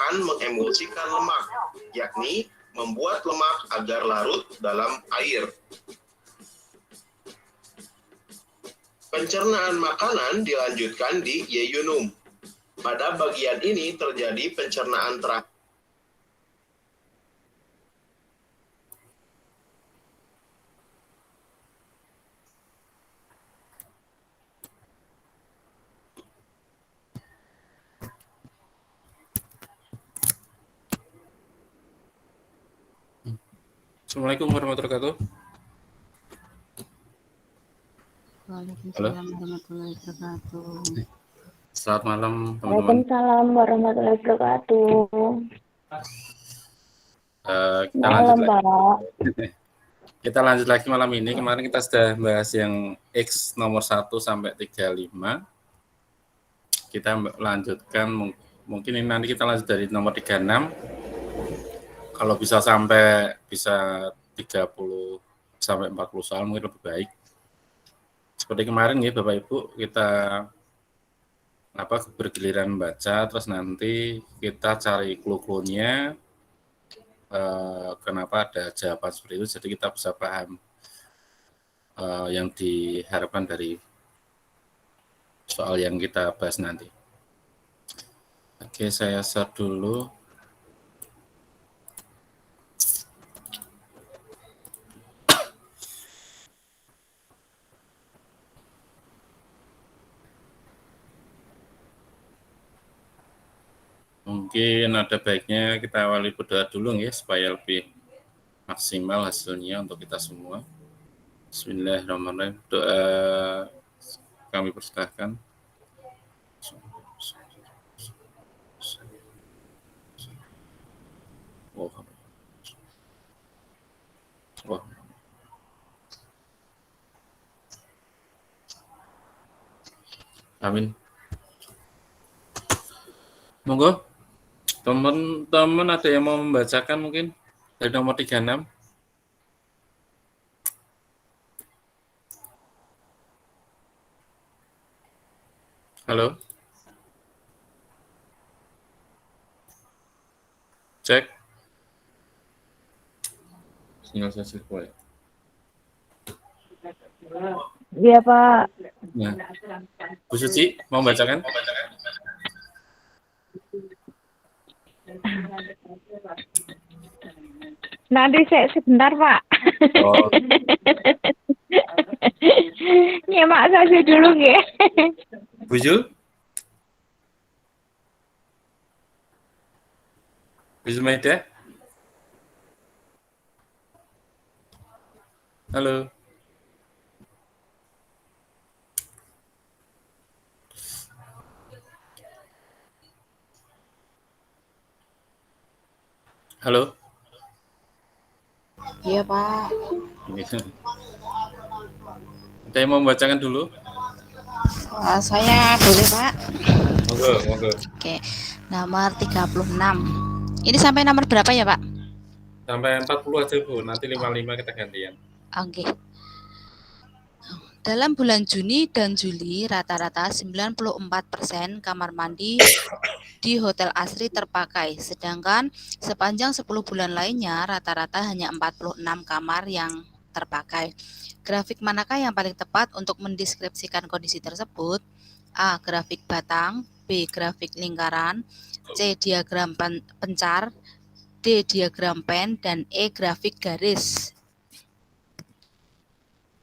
akan mengemulsikan lemak, yakni membuat lemak agar larut dalam air. Pencernaan makanan dilanjutkan di yeyunum. Pada bagian ini terjadi pencernaan terakhir. Assalamualaikum warahmatullahi wabarakatuh. Waalaikumsalam warahmatullahi wabarakatuh. Selamat malam teman-teman. Waalaikumsalam warahmatullahi wabarakatuh. Kita lanjut lagi. Kita lanjut lagi malam ini. Kemarin kita sudah bahas yang X nomor 1 sampai 35. Kita lanjutkan, mungkin ini nanti kita lanjut dari nomor 36. Kalau bisa sampai 30 sampai 40 soal mungkin lebih baik. Seperti kemarin ya Bapak Ibu, kita bergiliran baca, terus nanti kita cari clue-cluenya, kenapa ada jawaban seperti itu, jadi kita bisa paham yang diharapkan dari soal yang kita bahas nanti. Oke, saya share dulu. Mungkin ada baiknya kita awali berdoa dulu ya, supaya lebih maksimal hasilnya untuk kita semua. Bismillahirrahmanirrahim. Doa kami persilahkan. Wah. Amin. Monggo. Teman-teman ada yang mau membacakan mungkin dari nomor 36? Halo? Cek. Sinyal saya kuat. Iya, Pak. Nah. Bu Suci, mau bacakan? Nanti sebentar, Pak. Oh. Nyemak saja dulu, nggih. Bu Jul? Bu Zulmaida? Halo. Halo. Iya, Pak. Ada yang mau membacakan dulu? Saya boleh, Pak? Monggo. Oke, nomor 36. Ini sampai nomor berapa ya, Pak? Sampai 40 aja, Bu. Nanti 55 kita gantian. Oke. Dalam bulan Juni dan Juli, rata-rata 94% kamar mandi di Hotel Asri terpakai, sedangkan sepanjang 10 bulan lainnya, rata-rata hanya 46 kamar yang terpakai. Grafik manakah yang paling tepat untuk mendeskripsikan kondisi tersebut? A. Grafik batang, B. Grafik lingkaran, C. Diagram pencar, D. Diagram pen, dan E. Grafik garis.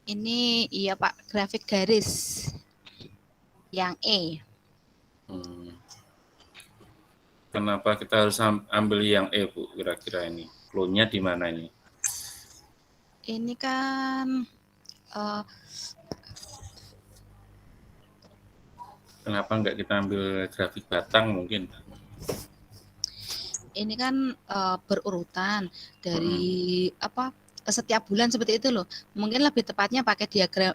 Ini iya Pak, grafik garis. Yang E. Kenapa kita harus ambil yang E, Bu? Kira-kira ini clue-nya di mana ini? Ini kan kenapa enggak kita ambil grafik batang mungkin? Ini kan berurutan dari setiap bulan seperti itu loh. Mungkin lebih tepatnya pakai diagram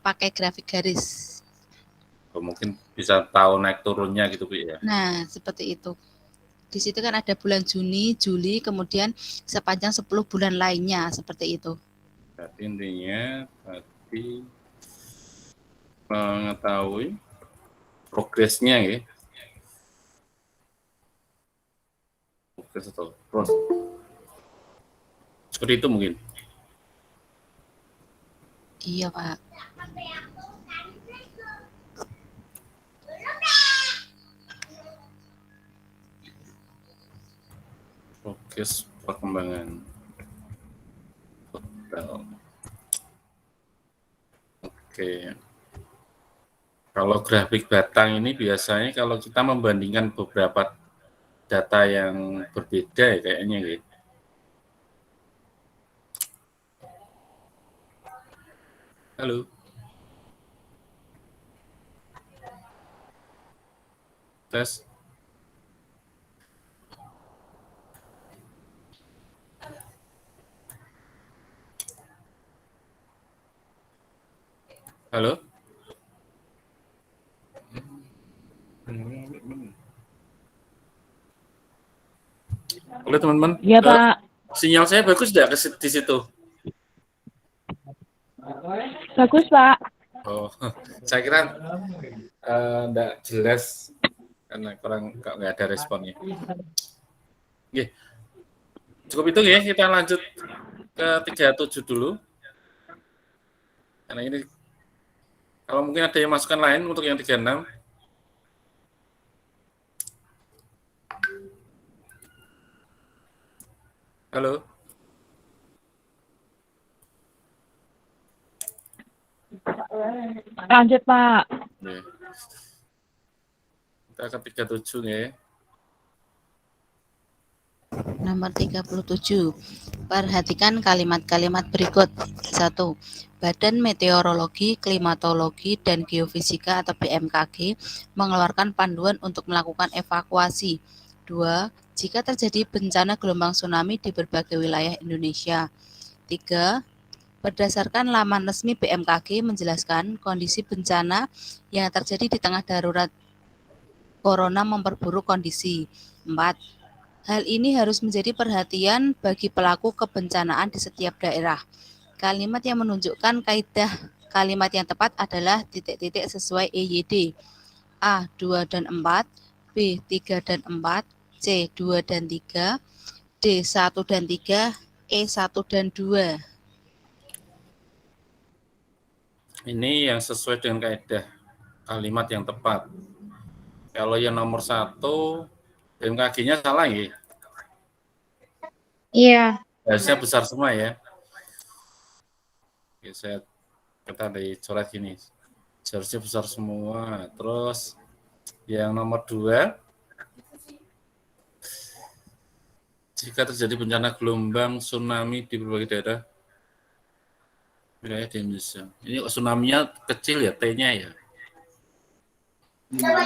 pakai grafik garis. Mungkin bisa tahu naik turunnya gitu, Bu ya. Nah, seperti itu. Di situ kan ada bulan Juni, Juli, kemudian sepanjang 10 bulan lainnya seperti itu. Berarti intinya tadi mengetahui progresnya ya. Terus seperti itu mungkin. Iya, Pak. Fokus perkembangan hotel. Oke. Kalau grafik batang ini biasanya kalau kita membandingkan beberapa data yang berbeda ya kayaknya gitu. Halo. Tes. Halo. Halo teman-teman. Iya, Pak. Sinyal saya bagus tidak di situ? Bagus, Pak. Oh, saya kira enggak jelas karena nggak ada responnya. Oke, cukup itu ya. Kita lanjut ke 37 dulu. Karena ini kalau mungkin ada yang masukan lain untuk yang 36. Halo. Lanjut, Pak. Oke. Kita ke 37 ya. Nomor 37. Perhatikan kalimat-kalimat berikut. 1. Badan Meteorologi, Klimatologi, dan Geofisika atau BMKG mengeluarkan panduan untuk melakukan evakuasi. 2. Jika terjadi bencana gelombang tsunami di berbagai wilayah Indonesia. 3. Berdasarkan laman resmi BMKG menjelaskan kondisi bencana yang terjadi di tengah darurat corona memperburuk kondisi. 4. Hal ini harus menjadi perhatian bagi pelaku kebencanaan di setiap daerah. Kalimat yang menunjukkan kaidah kalimat yang tepat adalah titik-titik sesuai EYD. A. 2 dan 4, B. 3 dan 4, C. 2 dan 3, D. 1 dan 3, E. 1 dan 2. Ini yang sesuai dengan kaidah kalimat yang tepat. Kalau yang nomor 1, BMKG-nya salah ya? Iya. Harusnya besar semua ya. Oke, kita dicoret gini. Harusnya besar semua. Terus yang nomor 2, jika terjadi bencana gelombang tsunami di berbagai daerah wilayah di Indonesia. Ini tsunami-nya kecil ya, T-nya ya?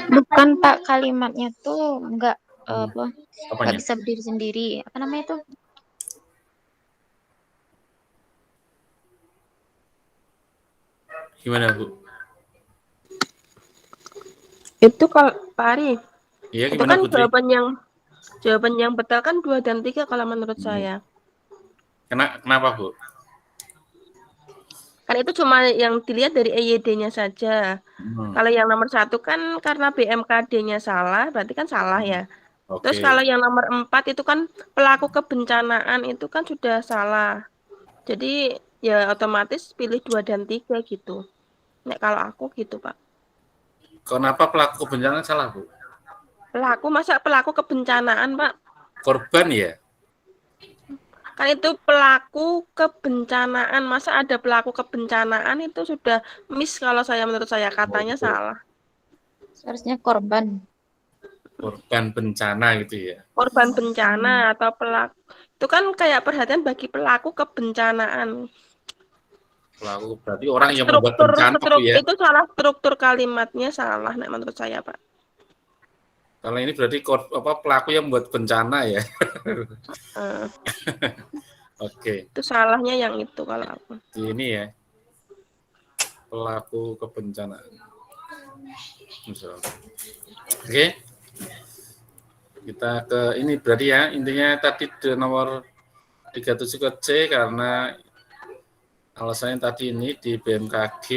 Bukan, Pak, kalimatnya tuh nggak Apanya? bisa berdiri sendiri. Apa namanya tuh? Gimana, Bu? Itu kalau Pak Ari, Iya, itu gimana kan Putri? jawaban yang betul kan 2 dan 3 kalau menurut saya. Kenapa, Bu? Kan itu cuma yang dilihat dari EYD-nya saja. Kalau yang nomor 1 kan karena BMKD-nya salah, berarti kan salah ya. Terus Oke. kalau yang nomor 4 itu kan pelaku kebencanaan itu kan sudah salah. Jadi ya otomatis pilih 2 dan 3 gitu. Nek kalau aku gitu, Pak. Kenapa pelaku bencana salah, Bu? Masa pelaku kebencanaan, Pak? Korban ya? Kan itu pelaku kebencanaan. Masa ada pelaku kebencanaan itu sudah miss kalau menurut saya katanya salah. Seharusnya korban. Korban bencana gitu ya? Korban bencana atau pelaku. Itu kan kayak perhatian bagi pelaku kebencanaan. Pelaku berarti orang yang membuat bencana, Bu ya? Itu salah, struktur kalimatnya salah menurut saya, Pak. Kalau ini berarti pelaku yang membuat bencana ya? Oke. Itu salahnya yang itu kalau aku. Ini ya, pelaku kebencanaan. Oke. Kita ke ini berarti ya, intinya tadi di nomor 37 ke C karena alasannya tadi ini di BMKG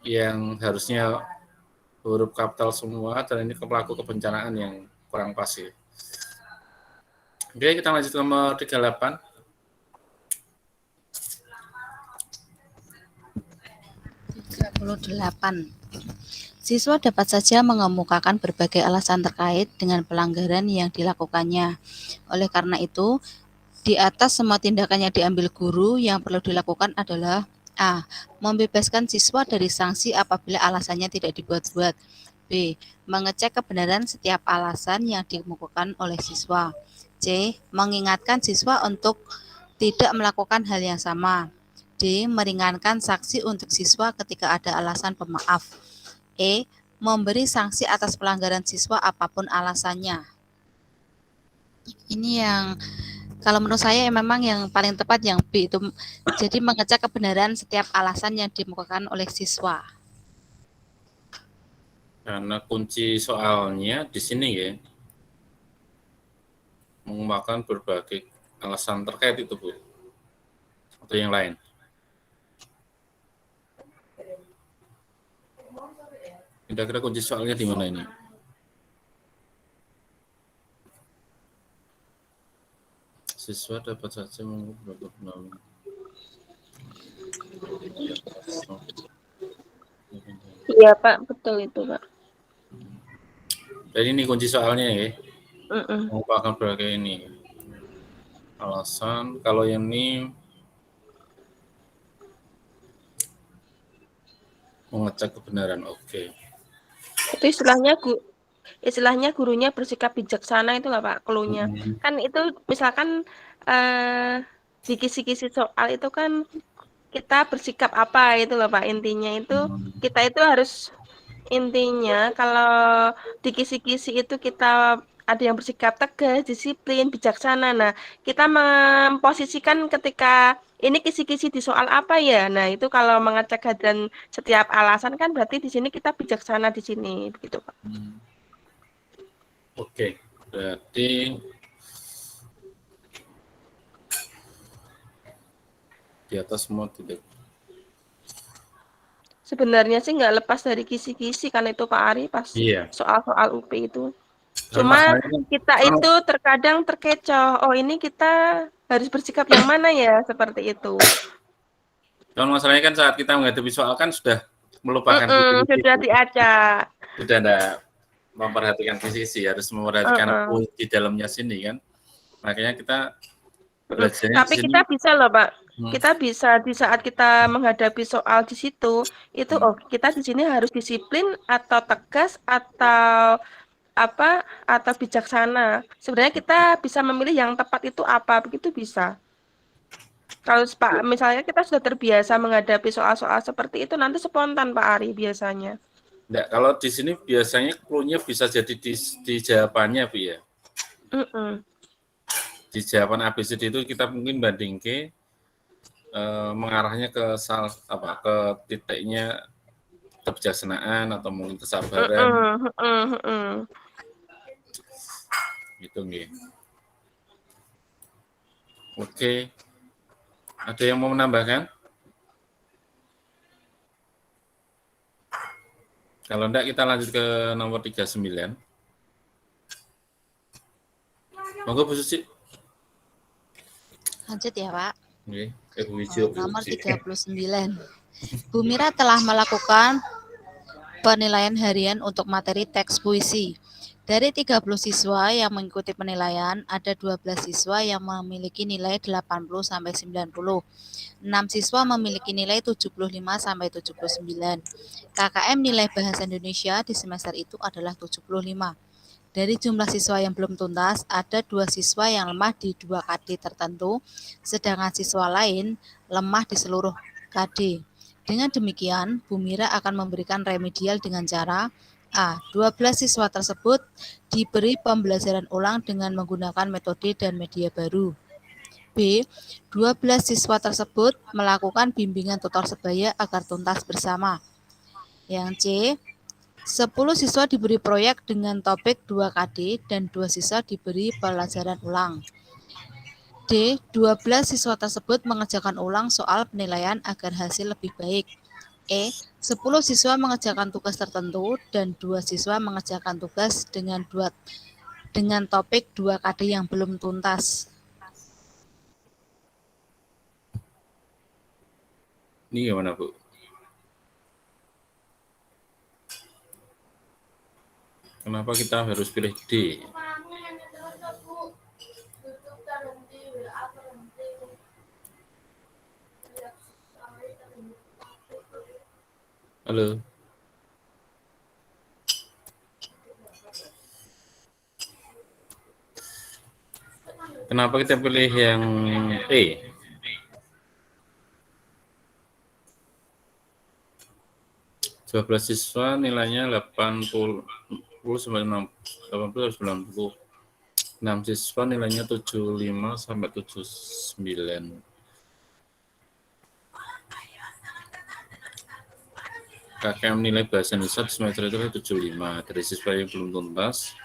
yang harusnya huruf kapital semua dan ini ke pelaku kebencanaan yang kurang pas ya. Oke, kita lanjut ke nomor 38. Siswa dapat saja mengemukakan berbagai alasan terkait dengan pelanggaran yang dilakukannya. Oleh karena itu, di atas semua tindakan yang diambil guru, yang perlu dilakukan adalah A. Membebaskan siswa dari sanksi apabila alasannya tidak dibuat-buat. B. Mengecek kebenaran setiap alasan yang dikemukakan oleh siswa. C. Mengingatkan siswa untuk tidak melakukan hal yang sama. D. Meringankan sanksi untuk siswa ketika ada alasan pemaaf. E. Memberi sanksi atas pelanggaran siswa apapun alasannya. Ini yang kalau menurut saya memang yang paling tepat yang B itu. Jadi mengecek kebenaran setiap alasan yang dikemukakan oleh siswa. Karena kunci soalnya di sini ya, mengemukakan berbagai alasan terkait itu, Bu. Atau yang lain. Kira-kira kunci soalnya di mana ini? Siswa dapat saja mengukur berbagai Iya Pak, betul itu Pak. Jadi ini kunci soalnya ya. Mm-mm. Mengumpulkan berbagai ini alasan. Kalau yang ini mengecek kebenaran, oke. Itu istilahnya gurunya bersikap bijaksana itu nggak Pak, clue-nya. Kan itu misalkan di kisi-kisi soal itu kan kita bersikap apa itu loh Pak, intinya itu kita itu harus intinya kalau di kisi-kisi itu kita ada yang bersikap tegas, disiplin, bijaksana. Nah, kita memposisikan ketika ini kisi-kisi di soal apa ya? Nah, itu kalau mengecek dan setiap alasan kan berarti di sini kita bijaksana di sini, begitu Pak. Oke, berarti di atas semua tidak. Sebenarnya sih nggak lepas dari kisi-kisi kan itu Pak Ari pas soal-soal UP itu. Cuma kita itu terkadang terkecoh. Oh ini kita harus bersikap yang mana ya seperti itu. Kalau masalahnya kan saat kita menghadapi soal kan sudah melupakan sudah diacak. Sudah ada memperhatikan sisi, harus memperhatikan di dalamnya sini kan. Makanya kita belajarnya. Tapi kita bisa loh Pak. Kita bisa di saat kita menghadapi soal di situ itu kita di sini harus disiplin atau tegas atau apa atau bijaksana. Sebenarnya kita bisa memilih yang tepat itu apa, begitu bisa. Kalau Pak misalnya kita sudah terbiasa menghadapi soal-soal seperti itu nanti spontan Pak Ari biasanya. Enggak, kalau di sini biasanya clue-nya bisa jadi di jawabannya, Bu ya. Di jawaban ABCD itu kita mungkin banding ke mengarahnya ke ke titiknya kebijaksanaan atau mungkin kesabaran. Gitu nggih. Oke. Ada yang mau menambahkan? Kalau enggak kita lanjut ke nomor 39. Monggo Bu Suci. Lanjut ya, Pak. Oke. Nomor 39. Bu Mira telah melakukan penilaian harian untuk materi teks puisi. Dari 30 siswa yang mengikuti penilaian, ada 12 siswa yang memiliki nilai 80-90. 6 siswa memiliki nilai 75-79. KKM nilai Bahasa Indonesia di semester itu adalah 75. Dari jumlah siswa yang belum tuntas, ada 2 siswa yang lemah di 2 KD tertentu, sedangkan siswa lain lemah di seluruh KD. Dengan demikian, Bu Mira akan memberikan remedial dengan cara A. 12 siswa tersebut diberi pembelajaran ulang dengan menggunakan metode dan media baru. B. 12 siswa tersebut melakukan bimbingan tutor sebaya agar tuntas bersama. Yang C. 10 siswa diberi proyek dengan topik 2 KD dan 2 siswa diberi pelajaran ulang. D. 12 siswa tersebut mengerjakan ulang soal penilaian agar hasil lebih baik. E. 10 siswa mengerjakan tugas tertentu dan 2 siswa mengerjakan tugas dengan 2 dengan topik 2 KD yang belum tuntas. Ini gimana, Bu? Kenapa kita harus pilih D? Halo. Kenapa kita pilih yang E? Dua belas siswa nilainya 80 sampai 90. 6 siswa nilainya 75 sampai 79. KKM nilai bahasa Indonesia di semester itu 75. Dari siswa yang belum tuntas.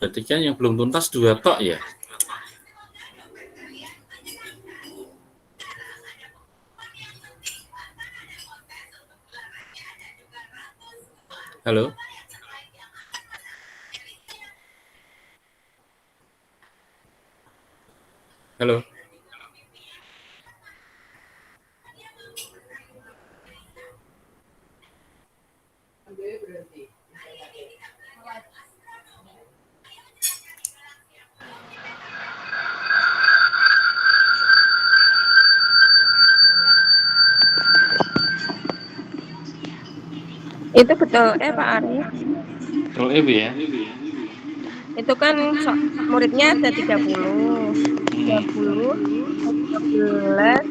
Berarti kan yang belum tuntas 2 tok ya? Halo? Halo? Itu betul, Pak Arif. Betul Ibu ya? Itu kan muridnya ada 30. 30, 12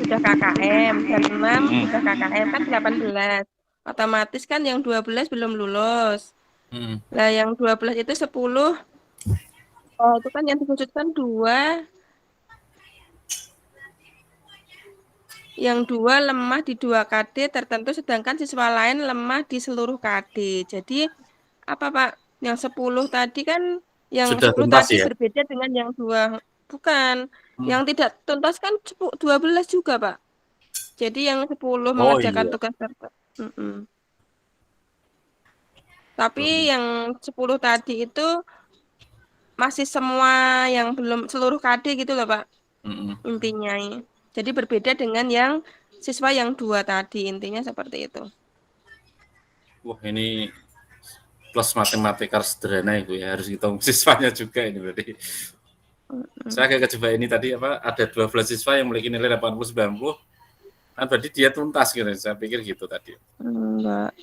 sudah KKM, dan 6 sudah KKM, kan 18. Otomatis kan yang 12 belum lulus. Nah, yang 12 itu 10. Oh, itu kan yang diwujudkan 2. Yang 2 lemah di 2 KD tertentu, sedangkan siswa lain lemah di seluruh KD. Jadi, apa Pak? Yang 10 tadi kan, yang Sudah 10 tuntas tadi ya? berbeda dengan yang 2. Bukan. Yang tidak tuntas kan 12 juga, Pak. Jadi yang 10 Oh mengerjakan iya. tugas tertentu. Tapi yang 10 tadi itu masih semua yang belum seluruh KD gitu loh, Pak. Intinya. Jadi berbeda dengan yang siswa yang 2 tadi, intinya seperti itu. Wah, ini plus matematika sederhana Ibu ya, harus hitung siswanya juga ini berarti. Saya agak coba ini tadi apa, ada 12 siswa yang memiliki nilai 80-90, kan berarti dia tuntas gitu, saya pikir gitu tadi. Enggak.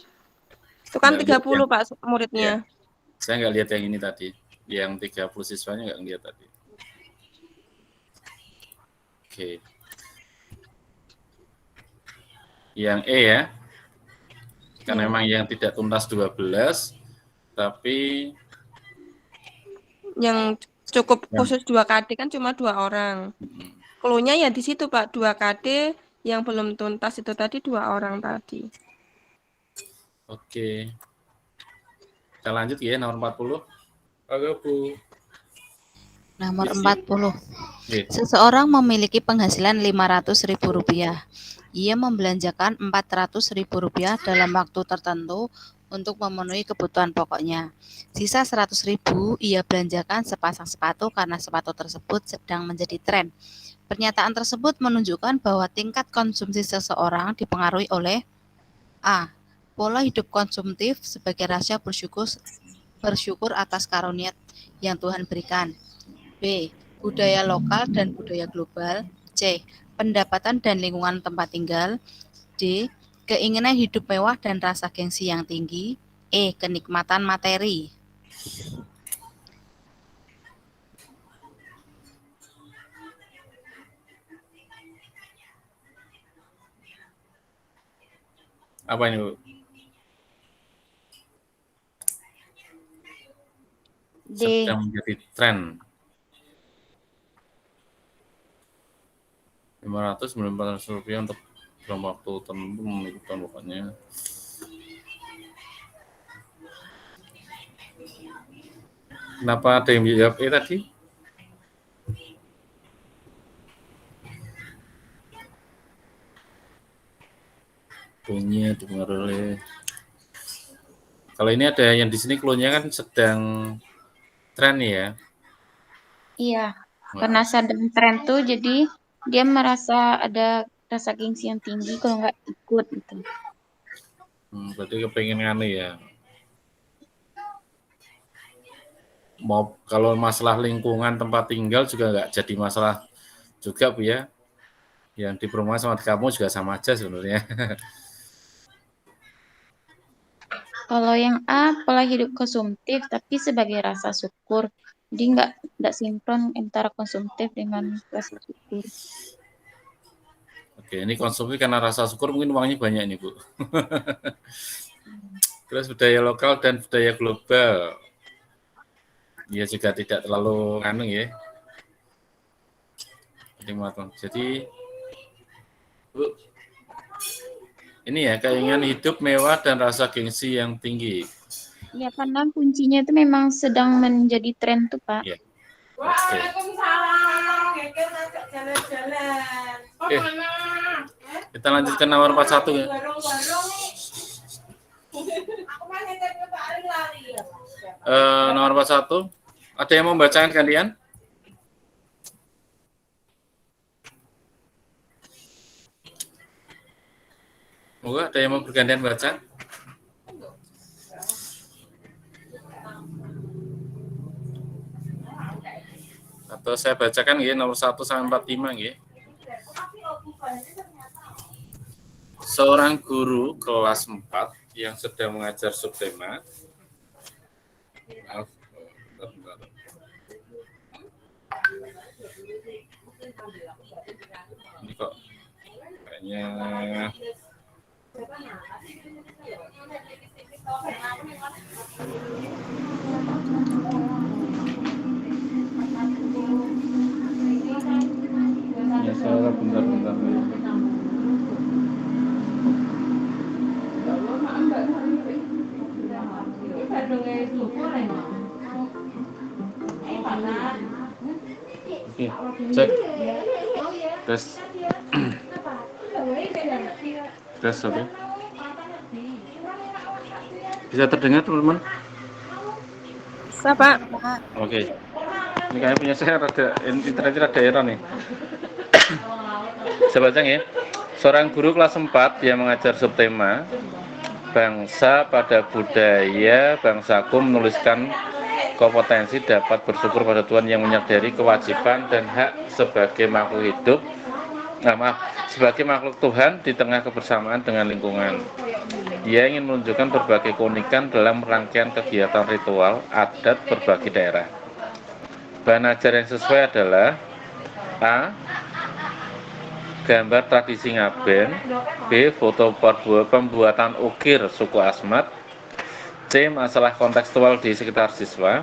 Itu kan 30 Pak muridnya. Ya, saya nggak lihat yang ini tadi, yang 30 siswanya nggak lihat tadi. Oke. Yang E ya, karena memang yang tidak tuntas 12, tapi yang cukup khusus 2 KD kan cuma 2 orang. Clue-nya ya di situ Pak, 2 KD yang belum tuntas itu tadi 2 orang tadi. Oke. Kita lanjut ya, nomor 40. Oke, Bu. Nomor 40. Seseorang memiliki penghasilan Rp500.000. Ia membelanjakan Rp400.000 dalam waktu tertentu untuk memenuhi kebutuhan pokoknya. Sisa Rp100.000 ia belanjakan sepasang sepatu karena sepatu tersebut sedang menjadi tren. Pernyataan tersebut menunjukkan bahwa tingkat konsumsi seseorang dipengaruhi oleh A. Pola hidup konsumtif sebagai rasa bersyukur atas karunia yang Tuhan berikan. B. Budaya lokal dan budaya global. C. Pendapatan dan lingkungan tempat tinggal. D. Keinginan hidup mewah dan rasa gengsi yang tinggi. E. Kenikmatan materi. Apa ini, Bu? D. Sedang menjadi tren. 500 rupiah untuk dalam waktu tertentu memenuhi kebutuhan pokoknya. Kenapa ada yang jawab E tadi? Punya dipengaruhi oleh. Kalau Kalau ini ada yang di sini clue-nya kan sedang tren ya. Iya, karena sedang tren tuh jadi dia merasa ada rasa gengsi yang tinggi kalau nggak ikut gitu. Berarti kepengen nganu ya. Mau kalau masalah lingkungan tempat tinggal juga nggak jadi masalah juga Bu ya. Yang di perumahan sama di kamu juga sama aja sebenarnya. Kalau yang A pola hidup konsumtif tapi sebagai rasa syukur. Jadi nggak sinkron antara konsumtif dengan rasa syukur. Oke, ini konsumsi karena rasa syukur mungkin uangnya banyak nih Bu. Terus budaya lokal dan budaya global. Ya juga tidak terlalu anu ya. Jadi Bu, ini ya keinginan hidup mewah dan rasa gengsi yang tinggi. Ya karena kuncinya itu memang sedang menjadi tren tuh Pak. Ya. Oke. Oke. Kita lanjutkan nomor 41 ya. Nomor 41. Ada yang mau membacakan kalian? Moga ada yang mau bergantian baca? Atau saya bacakan ya nomor 1 sampai 45 ya. Seorang guru kelas 4 yang sedang mengajar subtema. Maaf, bentar. Ini kok kayaknya ya salah bentar. Oke, cek. Tes, oke. Bisa terdengar teman-teman? Bisa Pak. Oke. Ini kayaknya punya saya internetnya ada error nih. Saya baca ya. Seorang guru kelas 4 yang mengajar subtema bangsa pada budaya bangsaku menuliskan kompetensi dapat bersyukur pada Tuhan yang menyadari kewajiban dan hak sebagai makhluk hidup. Sebagai makhluk Tuhan di tengah kebersamaan dengan lingkungan. Dia ingin menunjukkan berbagai keunikan dalam rangkaian kegiatan ritual adat berbagai daerah. Bahan ajar yang sesuai adalah A. Gambar tradisi ngaben. B. Foto pembuatan ukir suku Asmat. C. Masalah kontekstual di sekitar siswa.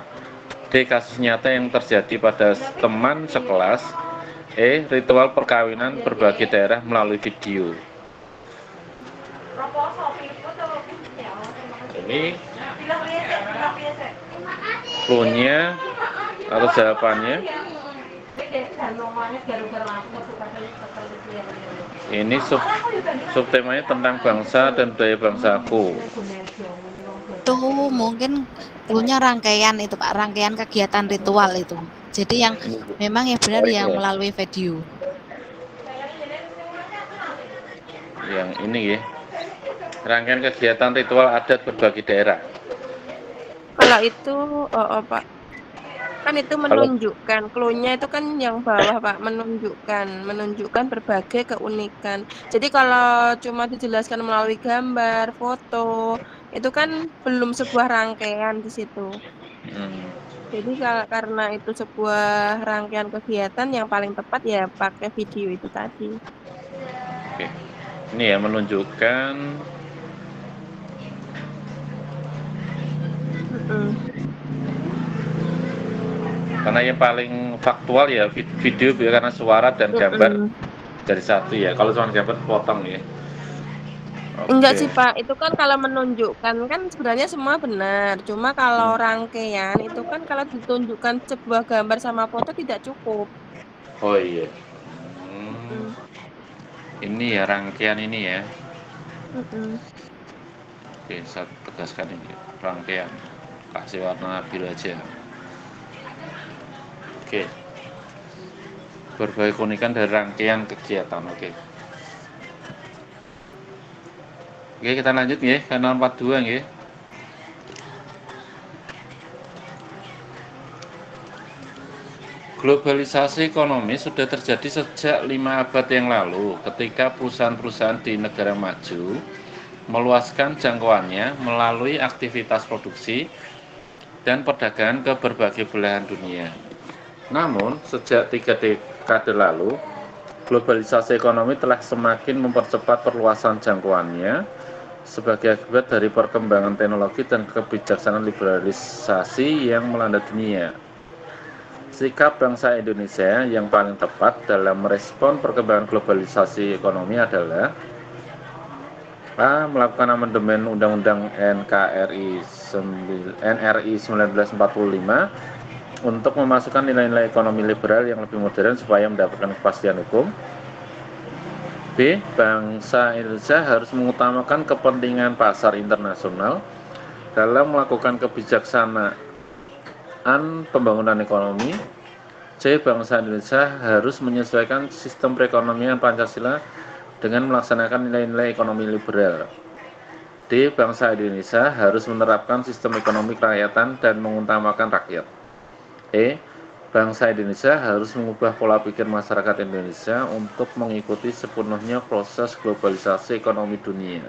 D. Kasus nyata yang terjadi pada teman sekelas. E. Ritual perkawinan berbagai daerah melalui video. Ini clue-nya atau jawabannya. Ini subtemanya tentang bangsa dan budaya bangsaku. Itu mungkin clue-nya rangkaian itu Pak, rangkaian kegiatan ritual itu. Jadi yang memang yang benar yang melalui video. Yang ini ya. Rangkaian kegiatan ritual adat berbagai daerah. Kalau itu Pak. Kan itu menunjukkan, clue-nya itu kan yang bawah Pak, menunjukkan berbagai keunikan. Jadi kalau cuma dijelaskan melalui gambar, foto, itu kan belum sebuah rangkaian di situ. Jadi karena itu sebuah rangkaian kegiatan yang paling tepat ya pakai video itu tadi. Oke. Ini ya menunjukkan karena yang paling faktual ya video karena suara dan gambar dari satu ya. Kalau cuma gambar potong ya. Enggak sih Pak, itu kan kalau menunjukkan kan sebenarnya semua benar. Cuma kalau rangkaian itu kan kalau ditunjukkan sebuah gambar sama foto tidak cukup. Oh iya. Ini ya rangkaian ini ya. Oke, saya tegaskan ini rangkaian, kasih warna biru aja. Oke, berbagai keunikan dari rangkaian kegiatan. Oke, kita lanjut ya, ke nomor 42 ya. Globalisasi ekonomi sudah terjadi sejak 5 abad yang lalu ketika perusahaan-perusahaan di negara maju meluaskan jangkauannya melalui aktivitas produksi dan perdagangan ke berbagai belahan dunia. Namun, sejak 3 dekade lalu, globalisasi ekonomi telah semakin mempercepat perluasan jangkauannya sebagai akibat dari perkembangan teknologi dan kebijaksanaan liberalisasi yang melanda dunia. Sikap bangsa Indonesia yang paling tepat dalam merespon perkembangan globalisasi ekonomi adalah A. Melakukan amandemen Undang-Undang NRI 1945 untuk memasukkan nilai-nilai ekonomi liberal yang lebih modern supaya mendapatkan kepastian hukum. B. Bangsa Indonesia harus mengutamakan kepentingan pasar internasional dalam melakukan kebijaksanaan pembangunan ekonomi. C. Bangsa Indonesia harus menyesuaikan sistem perekonomian Pancasila dengan melaksanakan nilai-nilai ekonomi liberal. D. Bangsa Indonesia harus menerapkan sistem ekonomi kerakyatan dan mengutamakan rakyat. E. Bangsa Indonesia harus mengubah pola pikir masyarakat Indonesia untuk mengikuti sepenuhnya proses globalisasi ekonomi dunia.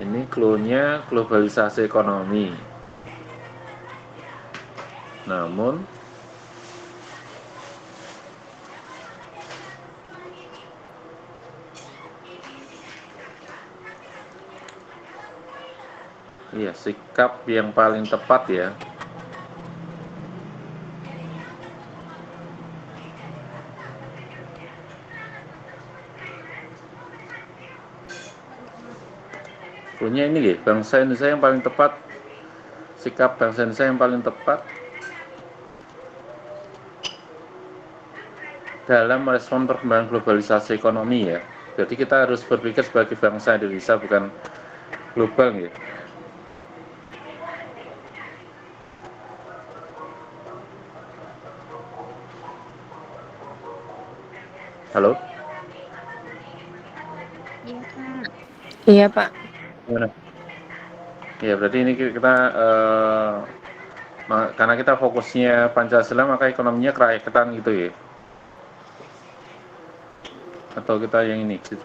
Ini clue-nya globalisasi ekonomi. Namun iya, sikap yang paling tepat ya. Punya ini ya, bangsa Indonesia yang paling tepat, sikap bangsa Indonesia yang paling tepat dalam merespon perkembangan globalisasi ekonomi ya. Jadi kita harus berpikir sebagai bangsa Indonesia, bukan global ya. Halo? Iya, Pak. Iya, Pak. Gimana? Ya, berarti ini kita karena kita fokusnya Pancasila, maka ekonominya kerakyatan gitu ya. Atau kita yang ini gitu.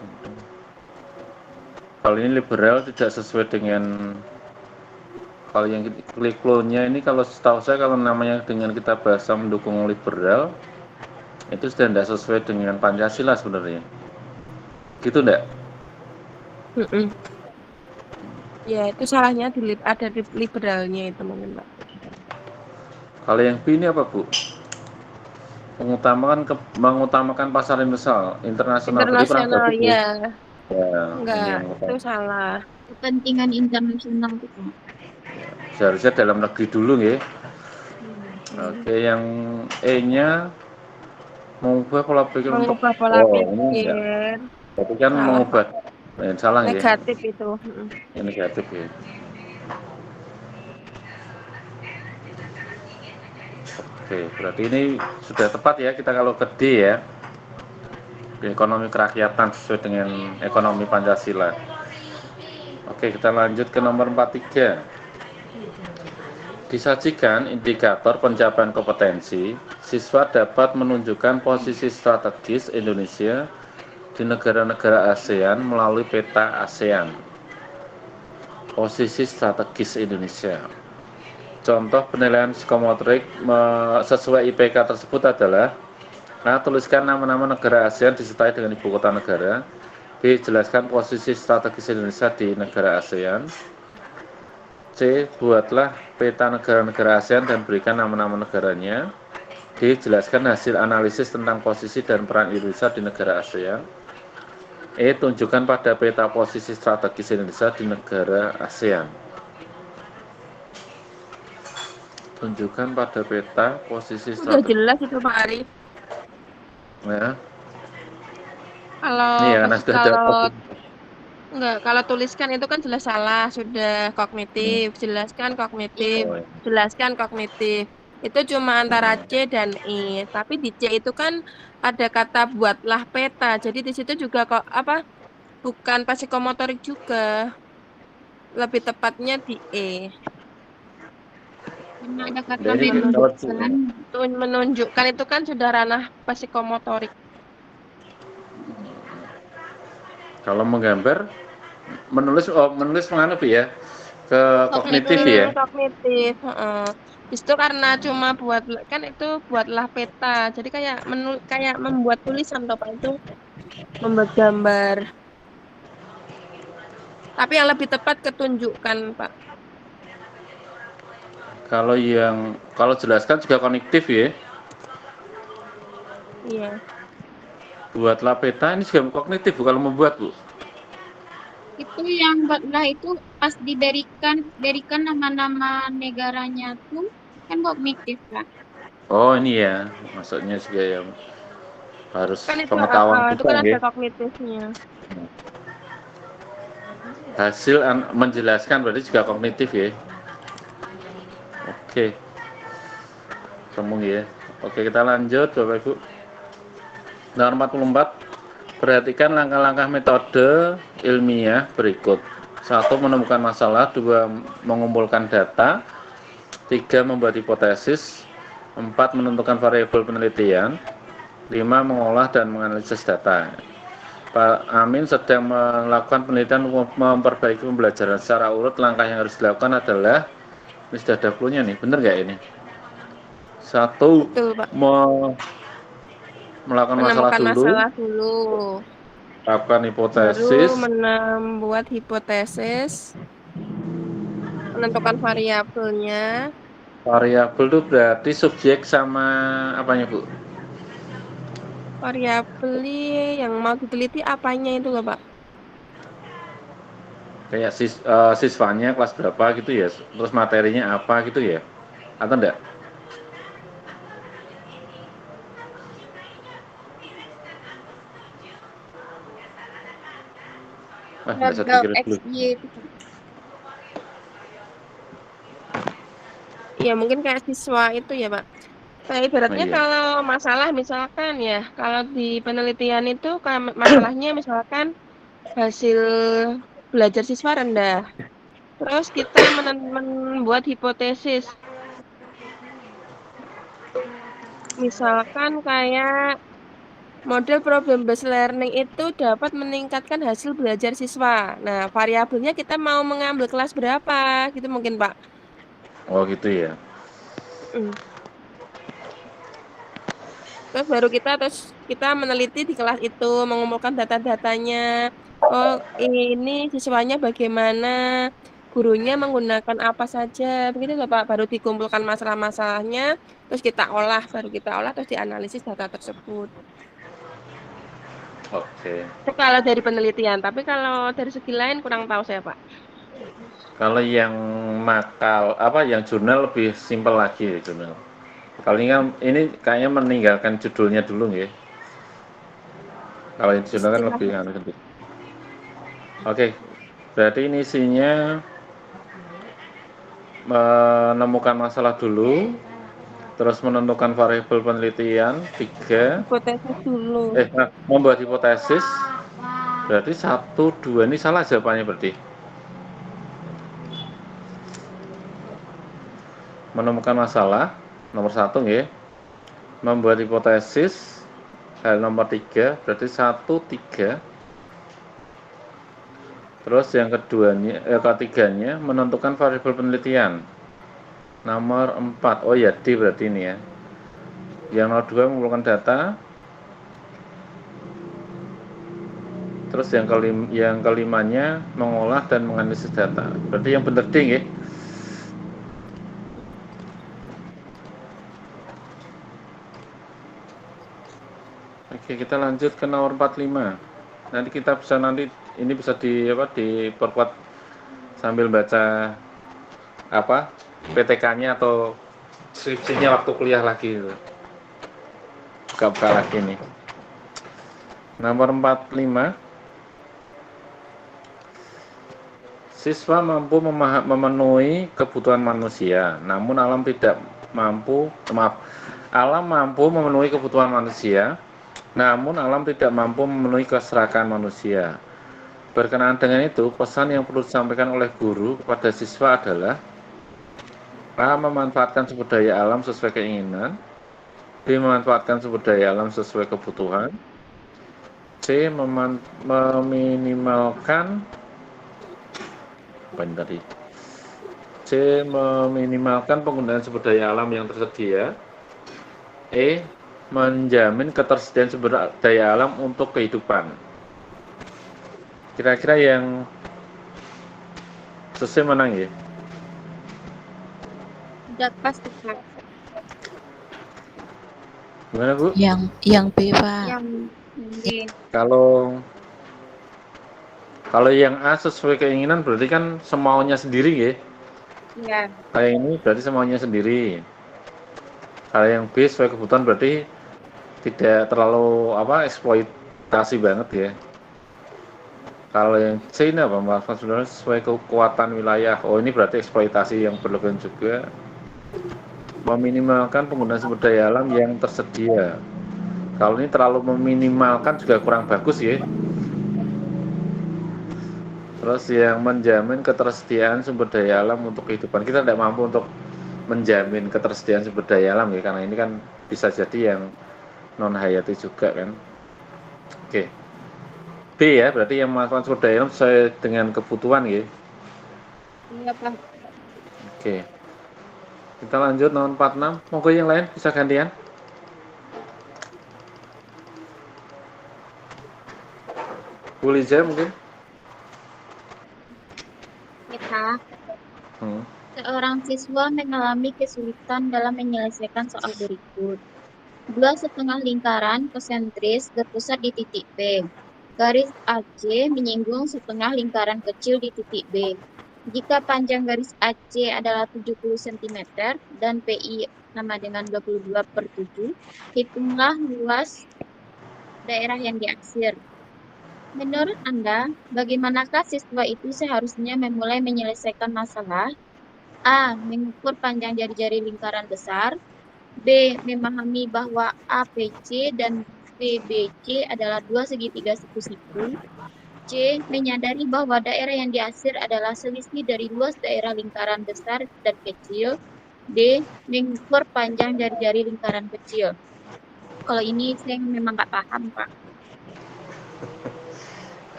Kalau ini liberal tidak sesuai dengan, kalau yang clue-nya ini, kalau setahu saya kalau namanya dengan kita bahasa mendukung liberal itu sudah tidak sesuai dengan Pancasila sebenarnya. Gitu enggak? Ya, itu salahnya ada di liberalnya itu mungkin, Pak. Kalau yang B ini apa, Bu? Mengutamakan pasar internasional. Internasional, ya. Ya, Enggak, itu salah. Kepentingan internasional itu. Seharusnya dalam negeri dulu ya. Oke, yang E-nya mengubah pola pikir untuk pola ini pikir. enggak. Tapi kan Salah, mengubah salah negatif ya. itu. Yang negatif ya. Oke, berarti ini sudah tepat ya kita kalau ke D ya. Ekonomi kerakyatan sesuai dengan ekonomi Pancasila. Oke, kita lanjut ke nomor 43. Disajikan indikator pencapaian kompetensi, siswa dapat menunjukkan posisi strategis Indonesia di negara-negara ASEAN melalui peta ASEAN. Posisi strategis Indonesia. Contoh penilaian psikometrik sesuai IPK tersebut adalah A. Tuliskan nama-nama negara ASEAN disertai dengan ibu kota negara. B. Jelaskan posisi strategis Indonesia di negara ASEAN. C. Buatlah peta negara-negara ASEAN dan berikan nama-nama negaranya. D. Jelaskan hasil analisis tentang posisi dan peran Indonesia di negara ASEAN. E. Tunjukkan pada peta posisi strategis Indonesia di negara ASEAN. Tunjukkan pada peta posisi Sudah strategis. jelas itu, Pak Arif. Ya. Kalau Iya, karena sudah ada Enggak, kalau tuliskan itu kan jelas salah, sudah kognitif, jelaskan kognitif, Oh, jelaskan kognitif. Itu cuma antara C dan E. Tapi di C itu kan ada kata buatlah peta. Jadi di situ juga kok apa? Bukan psikomotorik juga. Lebih tepatnya di E. Karena ada kata jadi kalau menunjukkan. Menunjukkan itu kan sudah ranah psikomotorik. menggambar, menulis menganu Bu ya, ke kognitif ya. Kognitif. Heeh. Itu karena cuma buat kan itu buatlah peta. Jadi kayak membuat tulisan toh Pak itu membuat gambar. Tapi yang lebih tepat ketunjukkan Pak. Kalau jelaskan juga kognitif ya. Iya. Buatlah peta ini juga kognitif bukan membuat Bu. Itu yang buatlah itu pas diberikan nama-nama negaranya tuh kan kognitif kan. Oh ini ya, maksudnya juga yang harus Kan itu pengetahuan itu kita kan ada ya. kognitifnya. Hasil menjelaskan berarti juga kognitif ya. Oke, sambung ya. Oke, kita lanjut Bapak Ibu. Nomor 44, perhatikan langkah-langkah metode ilmiah berikut. 1. Menemukan masalah. 2. Mengumpulkan data. 3. Membuat hipotesis. 4. Menentukan variabel penelitian. 5. Mengolah dan menganalisis data. Pak Amin sedang melakukan penelitian untuk memperbaiki pembelajaran secara urut. Langkah yang harus dilakukan adalah, ini sudah ada clue-nya nih, benar nggak ini? 1. Betul Pak. Melakukan Menemukan masalah dulu. Lakukan hipotesis. Baru membuat hipotesis. Menentukan variabelnya. Variabel itu berarti subjek sama apanya Bu? Variabel yang mau diteliti apanya itu loh Pak? Kayak siswanya kelas berapa gitu ya, terus materinya apa gitu ya, atau enggak? Enggak saya pikir dulu. Ya mungkin kayak siswa itu ya Pak. Nah, ibaratnya iya. kalau masalah misalkan ya, kalau di penelitian itu masalahnya misalkan hasil belajar siswa rendah. Terus kita membuat hipotesis. Misalkan kayak model problem based learning itu dapat meningkatkan hasil belajar siswa. Nah, variabelnya kita mau mengambil kelas berapa gitu mungkin Pak. Oh gitu ya. Terus kita meneliti di kelas itu, mengumpulkan data-datanya. Oh, ini siswanya bagaimana, gurunya menggunakan apa saja, begitu loh Pak. Baru dikumpulkan masalah-masalahnya, terus baru kita olah, terus dianalisis data tersebut. Oke. Itu kalau dari penelitian, tapi kalau dari segi lain kurang tahu saya Pak. Kalau yang yang jurnal lebih simpel lagi jurnal. Kalau ini kayaknya meninggalkan judulnya dulu ya. Kalau yang jurnal kan lebih gede. Oke, berarti ini isinya menemukan masalah dulu, terus menentukan variabel penelitian. 3. Hipotesis dulu. Membuat hipotesis. Berarti 1, 2 ini salah jawabannya berarti. Menemukan masalah nomor 1 ya. Membuat hipotesis hal nomor 3, berarti 1, 3. Terus yang ketiganya menentukan variabel penelitian nomor 4. Oh ya, D berarti ini ya. Yang nomor 2 mengumpulkan data. Terus yang kelimanya mengolah dan menganalisis data. Berarti yang benar D ya. Oke, kita lanjut ke nomor 45. Nanti kita bisa ini bisa diperkuat sambil baca PTK-nya atau skripsinya waktu kuliah lagi gitu. Buka lagi nih. Nomor 45. Siswa mampu memenuhi kebutuhan manusia, namun alam tidak mampu, alam mampu memenuhi kebutuhan manusia, namun alam tidak mampu memenuhi keserakahan manusia. Berkenaan dengan itu, pesan yang perlu disampaikan oleh guru kepada siswa adalah A. Memanfaatkan sumber daya alam sesuai keinginan, B. Memanfaatkan sumber daya alam sesuai kebutuhan, C. Meminimalkan meminimalkan penggunaan sumber daya alam yang tersedia. E. Menjamin ketersediaan sumber daya alam untuk kehidupan. Kira-kira yang sesuai mana ya? Udah pasti Pak. Gimana Bu? Yang B, Pak. Yang D. Kalau yang A sesuai keinginan berarti kan semaunya sendiri ya. Iya. Kayak ini berarti semaunya sendiri. Kalau yang B sesuai kebutuhan berarti tidak terlalu eksploitasi banget ya. Kalau yang C ini apa? Maafkan sebenarnya sesuai kekuatan wilayah. Oh, ini berarti eksploitasi yang berlebihan juga. Meminimalkan penggunaan sumber daya alam yang tersedia. Kalau ini terlalu meminimalkan juga kurang bagus ya. Terus yang menjamin ketersediaan sumber daya alam untuk kehidupan. Kita tidak mampu untuk menjamin ketersediaan sumber daya alam ya, karena ini kan bisa jadi yang non hayati juga kan. Oke. B ya, berarti yang memanfaatkan sumber daya alam sesuai dengan kebutuhan ya. Iya Pak. Oke. Kita lanjut nomor 46. Monggo yang lain bisa gantian. Bu Liza mungkin. Kita seorang siswa mengalami kesulitan dalam menyelesaikan soal berikut. 2,5 lingkaran konsentris berpusat di titik B. Garis AC menyinggung setengah lingkaran kecil di titik B. Jika panjang garis AC adalah 70 cm dan PI sama dengan 22/7, hitunglah luas daerah yang diaksir. Menurut Anda, bagaimanakah siswa itu seharusnya memulai menyelesaikan masalah? A. Mengukur panjang jari-jari lingkaran besar. B. Memahami bahwa APC dan PBC adalah dua segitiga siku-siku. C. Menyadari bahwa daerah yang diaksir adalah selisih dari luas daerah lingkaran besar dan kecil. D. Mengukur panjang jari-jari lingkaran kecil. Kalau ini saya memang nggak paham, Pak.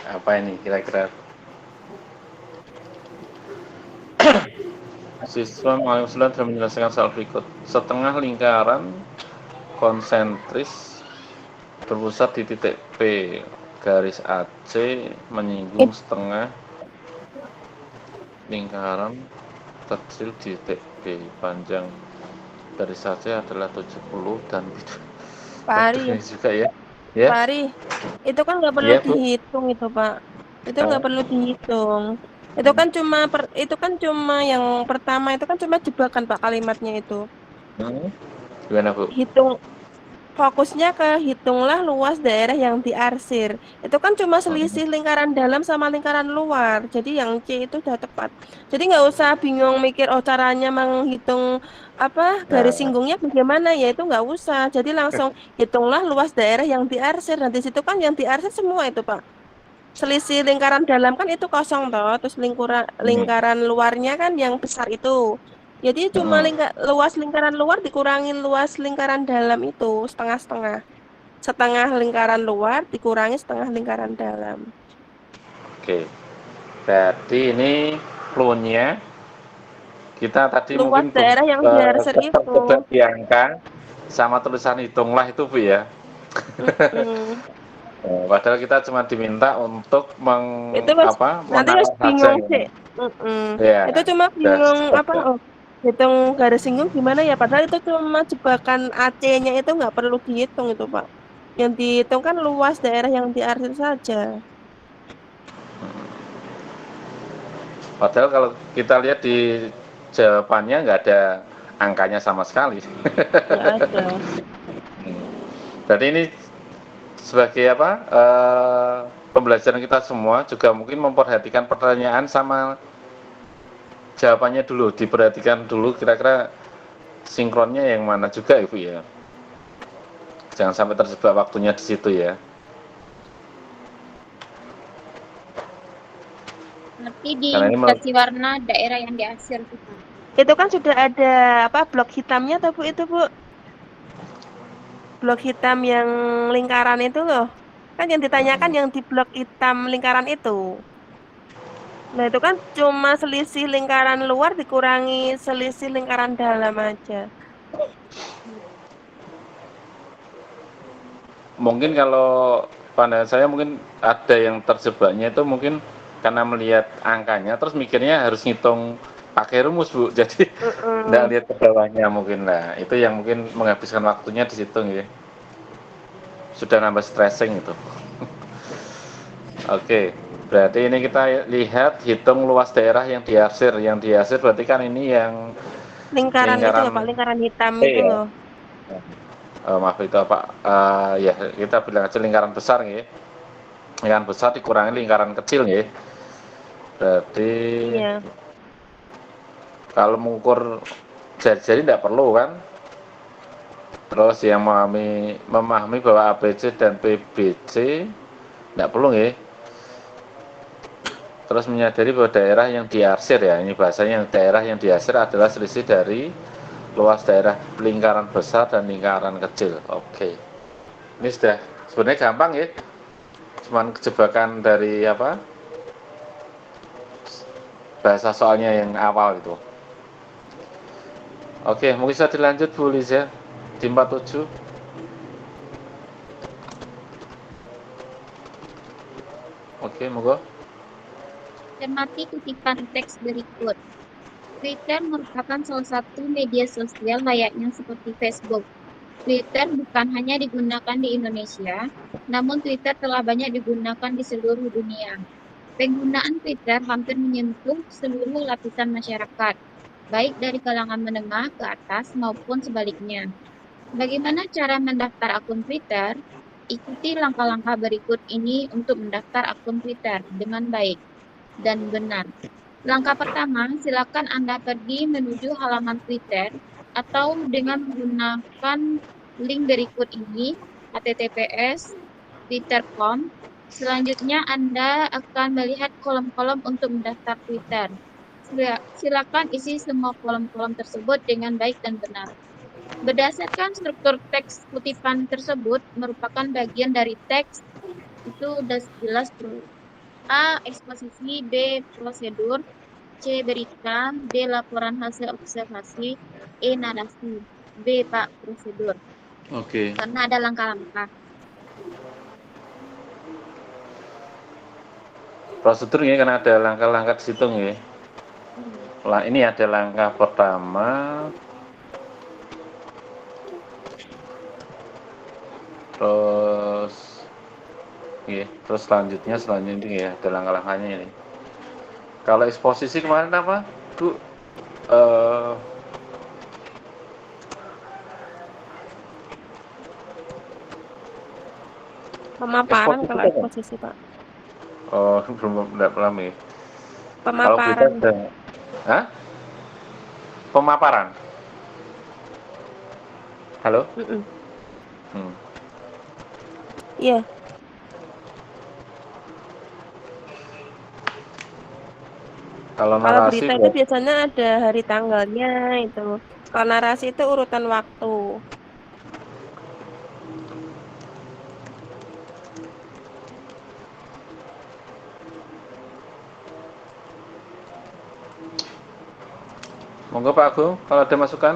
Apa ini kira-kira? Siswa mengusulkan dalam menyelesaikan soal berikut. Setengah lingkaran konsentris berpusat di titik P. Garis AC menyinggung setengah lingkaran kecil di titik B. Panjang garis AC adalah 70 dan Pak Ari, juga ya. Ya. Pak Ari, itu kan nggak perlu Ya, Bu. dihitung itu Pak. Itu nggak perlu dihitung. Itu kan cuma yang pertama itu kan cuma jebakan Pak kalimatnya itu. Gimana Bu? Fokusnya ke hitunglah luas daerah yang diarsir. Itu kan cuma selisih lingkaran dalam sama lingkaran luar. Jadi yang C itu udah tepat. Jadi nggak usah bingung mikir caranya menghitung garis singgungnya bagaimana ya, itu nggak usah. Jadi langsung hitunglah luas daerah yang diarsir. Nah di situ kan yang diarsir semua itu Pak. Selisih lingkaran dalam kan itu kosong toh, terus lingkaran luarnya kan yang besar itu. Jadi cuma luas lingkaran luar dikurangin luas lingkaran dalam itu setengah-setengah. Setengah lingkaran luar dikurangi setengah lingkaran dalam. Oke. Berarti ini clue-nya kita tadi luas mungkin daerah yang diarsir itu. Di angka sama tulisan hitunglah itu Bu ya. Padahal kita cuma diminta untuk nanti harus bingung sih. Ya, itu cuma bingung hitung garis singgung gimana ya, padahal itu cuma jebakan AC-nya itu nggak perlu dihitung itu Pak. Yang dihitung kan luas daerah yang diarsir saja. Padahal kalau kita lihat di jawabannya nggak ada angkanya sama sekali. Nggak ada. Jadi ini sebagai pembelajaran kita semua juga mungkin memperhatikan pertanyaan sama jawabannya dulu, diperhatikan dulu kira-kira sinkronnya yang mana juga Ibu ya. Jangan sampai terjebak waktunya di situ ya. Tapi Karena ini dikasih warna daerah yang diarsir itu, Pak. Itu kan sudah ada apa blok hitamnya atau Bu itu, Bu? Blok hitam yang lingkaran itu loh. Kan yang ditanyakan yang di blok hitam lingkaran itu. Nah, itu kan cuma selisih lingkaran luar dikurangi selisih lingkaran dalam aja. mungkin kalau pandangan saya mungkin ada yang terjebaknya itu mungkin karena melihat angkanya terus mikirnya harus ngitung pakai rumus Bu, jadi nggak lihat ke bawahnya mungkin lah. Itu yang mungkin menghabiskan waktunya di situ ya. Sudah nambah stressing itu. Oke, berarti ini kita lihat hitung luas daerah yang diarsir. Yang diarsir berarti kan ini yang Lingkaran itu loh, Pak, lingkaran hitam itu ya. loh. Maaf itu apa? Ya kita bilang aja lingkaran besar ya. Lingkaran besar dikurangi lingkaran kecil ya. Berarti Iya. kalau mengukur jari-jari tidak perlu kan? Terus yang memahami bahwa ABC dan PBC tidak perlu ya. Terus menyadari bahwa daerah yang diarsir ya, ini bahasanya daerah yang diarsir adalah selisih dari luas daerah lingkaran besar dan lingkaran kecil. Oke. Ini sudah sebenarnya gampang ya. Cuman kejebakan dari apa? Bahasa soalnya yang awal itu. Oke, mungkin bisa dilanjut Bu Liza di 47. Oke, monggo. Cermati kutipan teks berikut. Twitter merupakan salah satu media sosial layaknya seperti Facebook. Twitter bukan hanya digunakan di Indonesia, namun Twitter telah banyak digunakan di seluruh dunia. Penggunaan Twitter hampir menyentuh seluruh lapisan masyarakat, baik dari kalangan menengah ke atas maupun sebaliknya. Bagaimana cara mendaftar akun Twitter? Ikuti langkah-langkah berikut ini untuk mendaftar akun Twitter dengan baik dan benar. Langkah pertama, silakan Anda pergi menuju halaman Twitter atau dengan menggunakan link berikut ini, https://twitter.com. Selanjutnya Anda akan melihat kolom-kolom untuk mendaftar Twitter. Silakan isi semua kolom-kolom tersebut dengan baik dan benar. Berdasarkan struktur teks kutipan tersebut merupakan bagian dari teks, itu sudah jelas A. Eksposisi, B. Prosedur, C. Berita, D. Laporan hasil observasi, E. Narasi, B. Pak, prosedur. Oke. Karena ada langkah-langkah. Prosedur ini kan ada langkah-langkah di situ ya. Lah ini ada langkah pertama. Terus selanjutnya ini ya ada langkah-langkahnya ini. Kalau eksposisi kemarin apa, Bu? Pemaparan kalau eksposisi, Pak. Oh, belum paham ya. Pemaparan. Hah? Pemaparan. Halo? Iya. Kalau berita itu biasanya ada hari tanggalnya itu. Kalau narasi itu urutan waktu. Monggo Pak Agung, kalau ada masukan.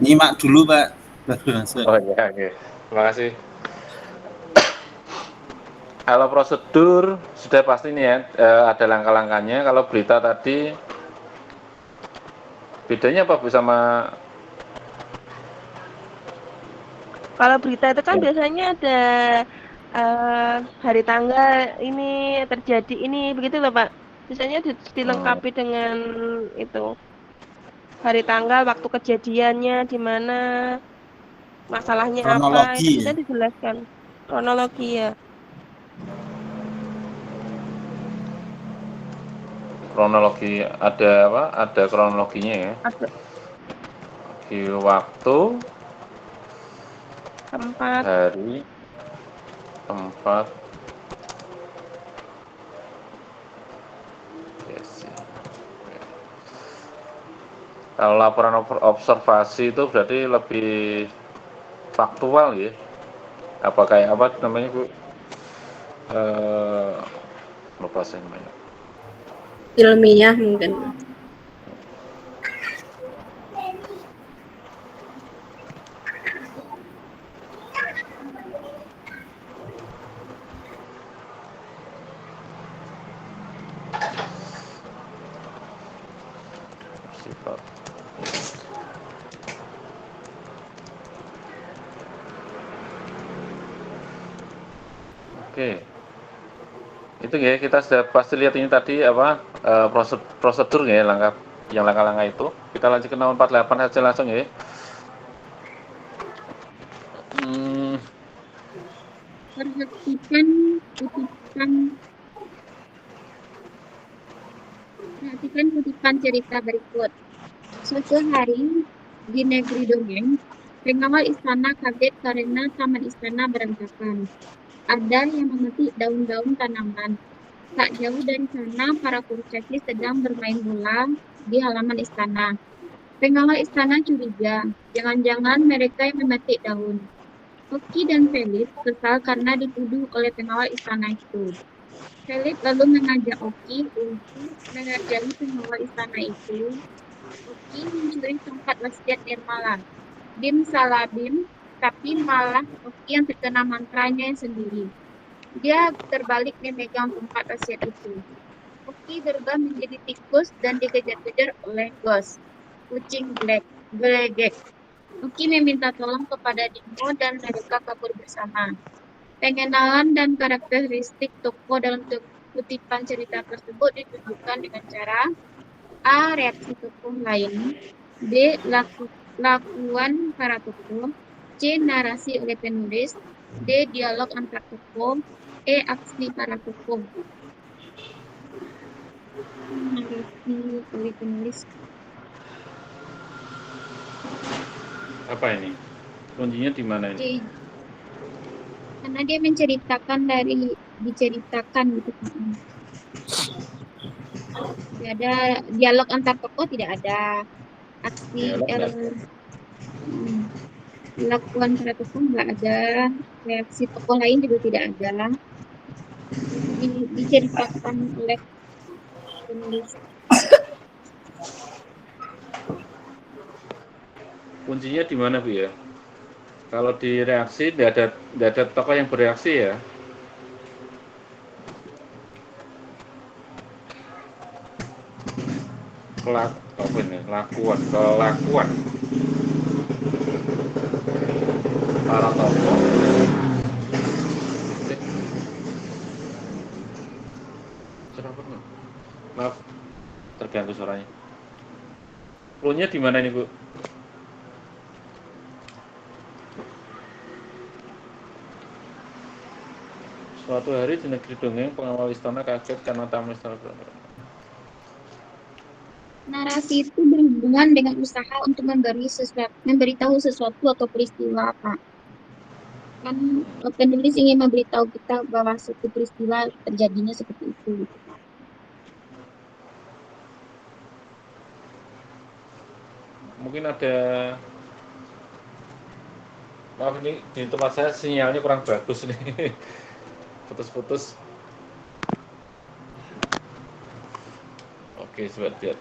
Nyimak dulu Pak. Oh iya, oke. Terima kasih. Kalau prosedur sudah pasti nih ya, ada langkah-langkahnya. Kalau berita tadi bedanya apa Bu sama? Kalau berita itu kan biasanya ada hari tanggal ini terjadi ini begitu loh Pak. Biasanya dilengkapi dengan itu hari tanggal, waktu kejadiannya, di mana masalahnya kronologi, apa, itu bisa dijelaskan kronologi ya. kronologi ada apa? Ada kronologinya ya. Ada Waktu, tempat. hari, tempat. Yes. Kalau laporan observasi itu berarti lebih faktual ya. Apa kayak apa namanya Bu? Lupa saya namanya. Ilmiah mungkin. Sifat. Oke. Itu ya, kita sudah pasti lihat ini tadi apa prosedur ya, langkah-langkah itu. Kita lanjut ke nomor 48 saja langsung ya. Perhatikan kutipan cerita berikut. Suatu hari di negeri dongeng, pengawal istana kaget karena taman istana berantakan. Ada yang memetik daun-daun tanaman. Tak jauh dari sana, para kurcaci sedang bermain bola di halaman istana. Pengawal istana curiga, jangan-jangan mereka yang memetik daun. Oki dan Felix kesal karena dituduh oleh pengawal istana itu. Felix lalu mengajak Oki untuk mengerjai pengawal istana itu. Oki mencuri tongkat wasiat Nirmala. Bim salah Bim, tapi malah Oki yang terkena mantranya sendiri. Dia terbalik memegang tongkat wasiat itu. Oki berubah menjadi tikus dan dikejar-kejar oleh Ghost, kucing Gelegek. Oki meminta tolong kepada Dimo dan mereka kabur bersama. Pengenalan dan karakteristik tokoh dalam kutipan cerita tersebut ditunjukkan dengan cara A. Reaksi tokoh lain, B. Lakuan para tokoh, C. Narasi oleh penulis, D. Dialog antar tokoh, E. Aksi para tokoh. Narasi oleh penulis. Apa ini? Kuncinya di mana ini? C. Karena dia menceritakan dari diceritakan gitu. Tidak ada dialog antar tokoh, tidak ada aksi lakuan para tokoh, nggak ada reaksi tokoh lain juga tidak ada. Diceritakan oleh penulis. Kuncinya di mana Bu ya? Kalau di reaksi tidak ada tokoh yang bereaksi ya. Kelakuan para tokoh. Maaf, terganggu suaranya. Cluenya di mana ini Bu? Suatu hari di negeri dongeng, pengawal istana kaget karena tamu istana berantakan. Narasi itu berhubungan dengan usaha untuk memberitahu sesuatu atau peristiwa apa. Kan penulis ingin memberitahu kita bahwa suatu peristiwa terjadinya seperti itu. Mungkin ada, maaf ini di tempat saya sinyalnya kurang bagus nih. Putus-putus. Oke, coba lihat.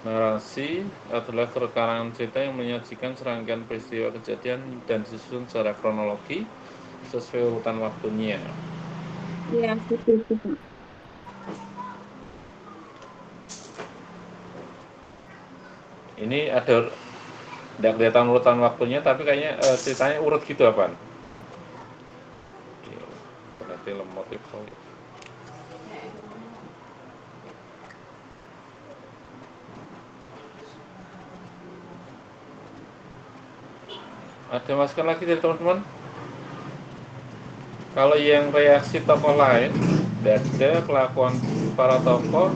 Narasi adalah rekaman cerita yang menyajikan serangkaian peristiwa kejadian dan disusun secara kronologi sesuai urutan waktunya. Ya, seperti itu. Ini ada, tidak kelihatan urutan waktunya, tapi kayaknya ceritanya urut gitu apa? Berarti motif. Ada masukan lagi dari teman-teman? Kalau yang reaksi tokoh lain, tidak ada kelakuan para tokoh.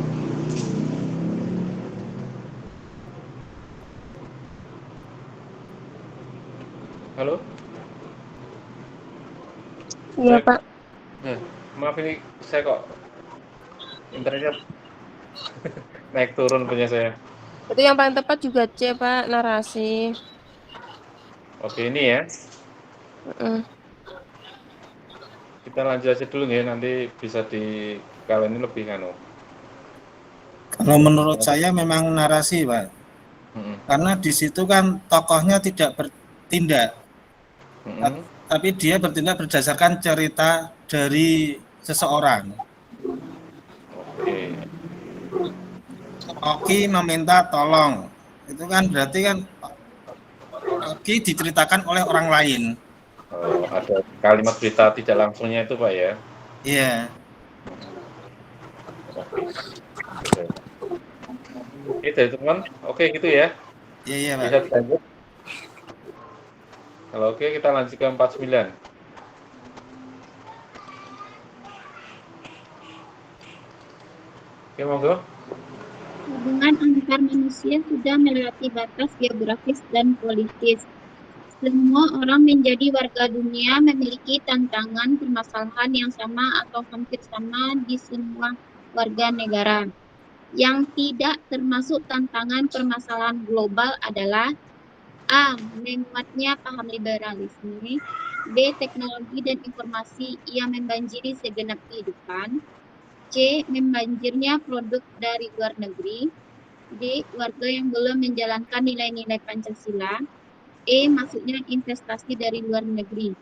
Halo? Iya, Pak. Maaf ini saya kok internetnya naik turun punya saya. Itu yang paling tepat juga C, Pak, narasi. Oke, ini ya. Kita lanjut aja dulu ya, nanti bisa di kalian ini lebih Kalau menurut saya memang narasi, Pak. Karena di situ kan tokohnya tidak bertindak, tapi dia bertindak berdasarkan cerita dari seseorang. Oke. Oki meminta tolong, itu kan berarti kan Oki diceritakan oleh orang lain. Oh, ada kalimat berita tidak langsungnya itu, Pak ya? Iya. Oke, dari teman. Oke, gitu ya. Iya, Pak. Bisa lanjut. Kalau oke, kita lanjut ke 49. Oke, monggo. Hubungan antar manusia sudah melewati batas geografis dan politis. Semua orang menjadi warga dunia memiliki tantangan permasalahan yang sama atau hampir sama di semua warga negara. Yang tidak termasuk tantangan permasalahan global adalah A. Menguatnya paham liberalisme. B. Teknologi dan informasi yang membanjiri segenap kehidupan. C. Membanjirnya produk dari luar negeri. D. Warga yang belum menjalankan nilai-nilai Pancasila. E. Masuknya investasi dari luar negeri.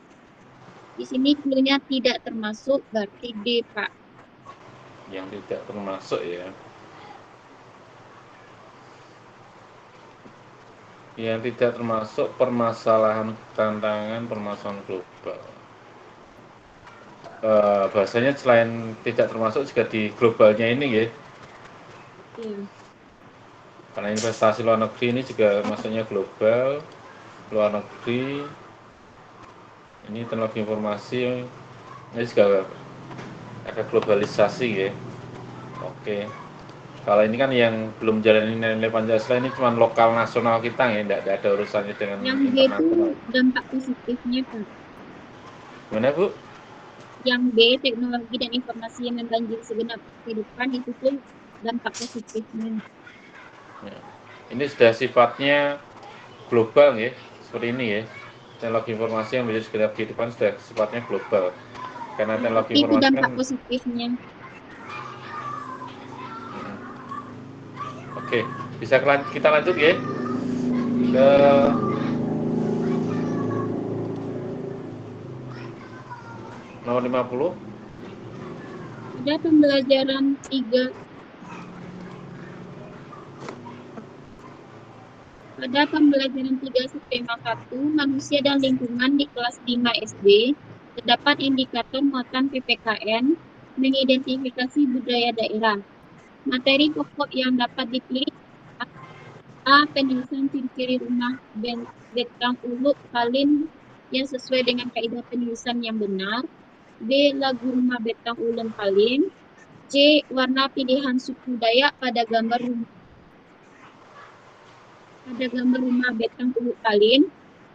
Di sini clue-nya tidak termasuk, berarti D, Pak. Yang tidak termasuk ya. Yang tidak termasuk permasalahan tantangan permasalahan global. Bahasanya selain tidak termasuk juga di globalnya ini ya. Karena investasi luar negeri ini juga maksudnya global, luar negeri, ini teknologi informasi, ini juga ada globalisasi ya. Oke. Kalau ini kan yang belum jalani nilai Pancasila ini cuma lokal nasional kita ya, tidak ada urusannya dengan yang B itu dampak positifnya, Pak. Gimana, Bu? Yang B, teknologi dan informasi yang membanjiri segenap kehidupan, itu tuh dampak positifnya. Ya. Ini sudah sifatnya global ya, seperti ini ya. Teknologi informasi yang menjadi segenap kehidupan sudah sifatnya global. Karena teknologi itu informasi dampak kan positifnya. Oke, bisa kita lanjut ya ke nomor 50. Ada pembelajaran 3. Pada pembelajaran 3-1 manusia dan lingkungan di kelas 5 SD, terdapat indikator muatan PPKN, mengidentifikasi budaya daerah. Materi pokok yang dapat dipilih A. Penulisan ciri-ciri rumah betang uluk Kalin yang sesuai dengan kaidah penulisan yang benar. B. Lagu rumah betang ulun Kalin. C. Warna pilihan suku Dayak pada gambar rumah betang uluk Kalin.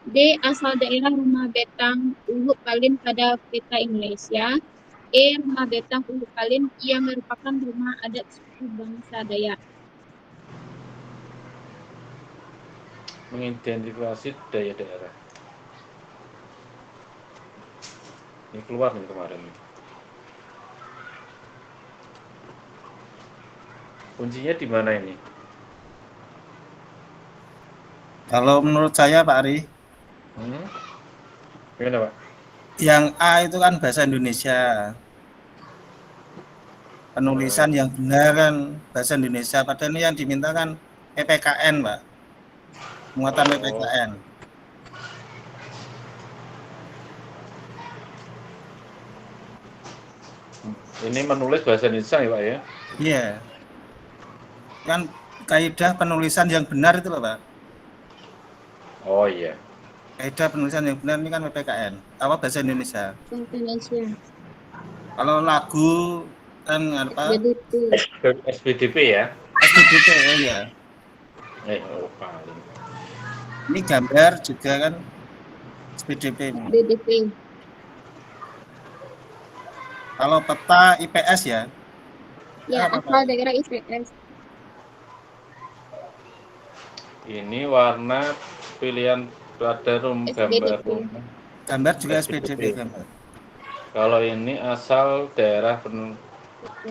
D. Asal daerah rumah betang uluk Kalin pada peta Indonesia. E. Rumah betang uluk Kalin yang merupakan rumah adat suku bangsa Dayak. Mengidentifikasi daya daerah. Ini keluar nih kemarin. Kuncinya di mana ini? Kalau menurut saya, Pak Ari, gimana, Pak? Yang A itu kan bahasa Indonesia. Penulisan yang benar kan bahasa Indonesia. Padahal ini yang diminta kan PPKN, Pak. Muatan PPKN. Ini menulis bahasa Indonesia ya, Pak ya? Iya. Kan kaidah penulisan yang benar itu loh, Pak. Oh iya. Kaidah penulisan yang benar ini kan PPKN, apa bahasa Indonesia. Indonesia. Kalau lagu kan apa? SBDP. SBDP ya. SBDP ya. Paling. Ini gambar juga kan SBDP. BDP. Kalau peta IPS ya. Ya, asal daerah IPS. Ini warna pilihan pada gambar rumah. Gambar juga SPDP gambar. Kalau ini asal daerah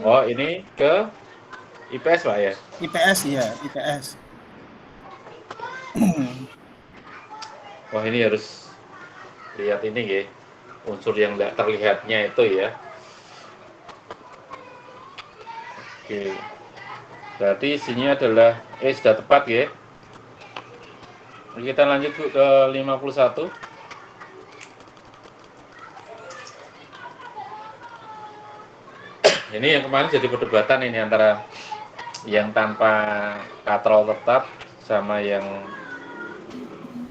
oh ini ke IPS Pak ya? IPS ya, IPS. Wah ini harus lihat ini ya, unsur yang tidak terlihatnya itu ya. Oke. Berarti isinya adalah sudah tepat ya. Kita lanjut ke 51. Ini yang kemarin jadi perdebatan ini antara yang tanpa katrol tetap sama yang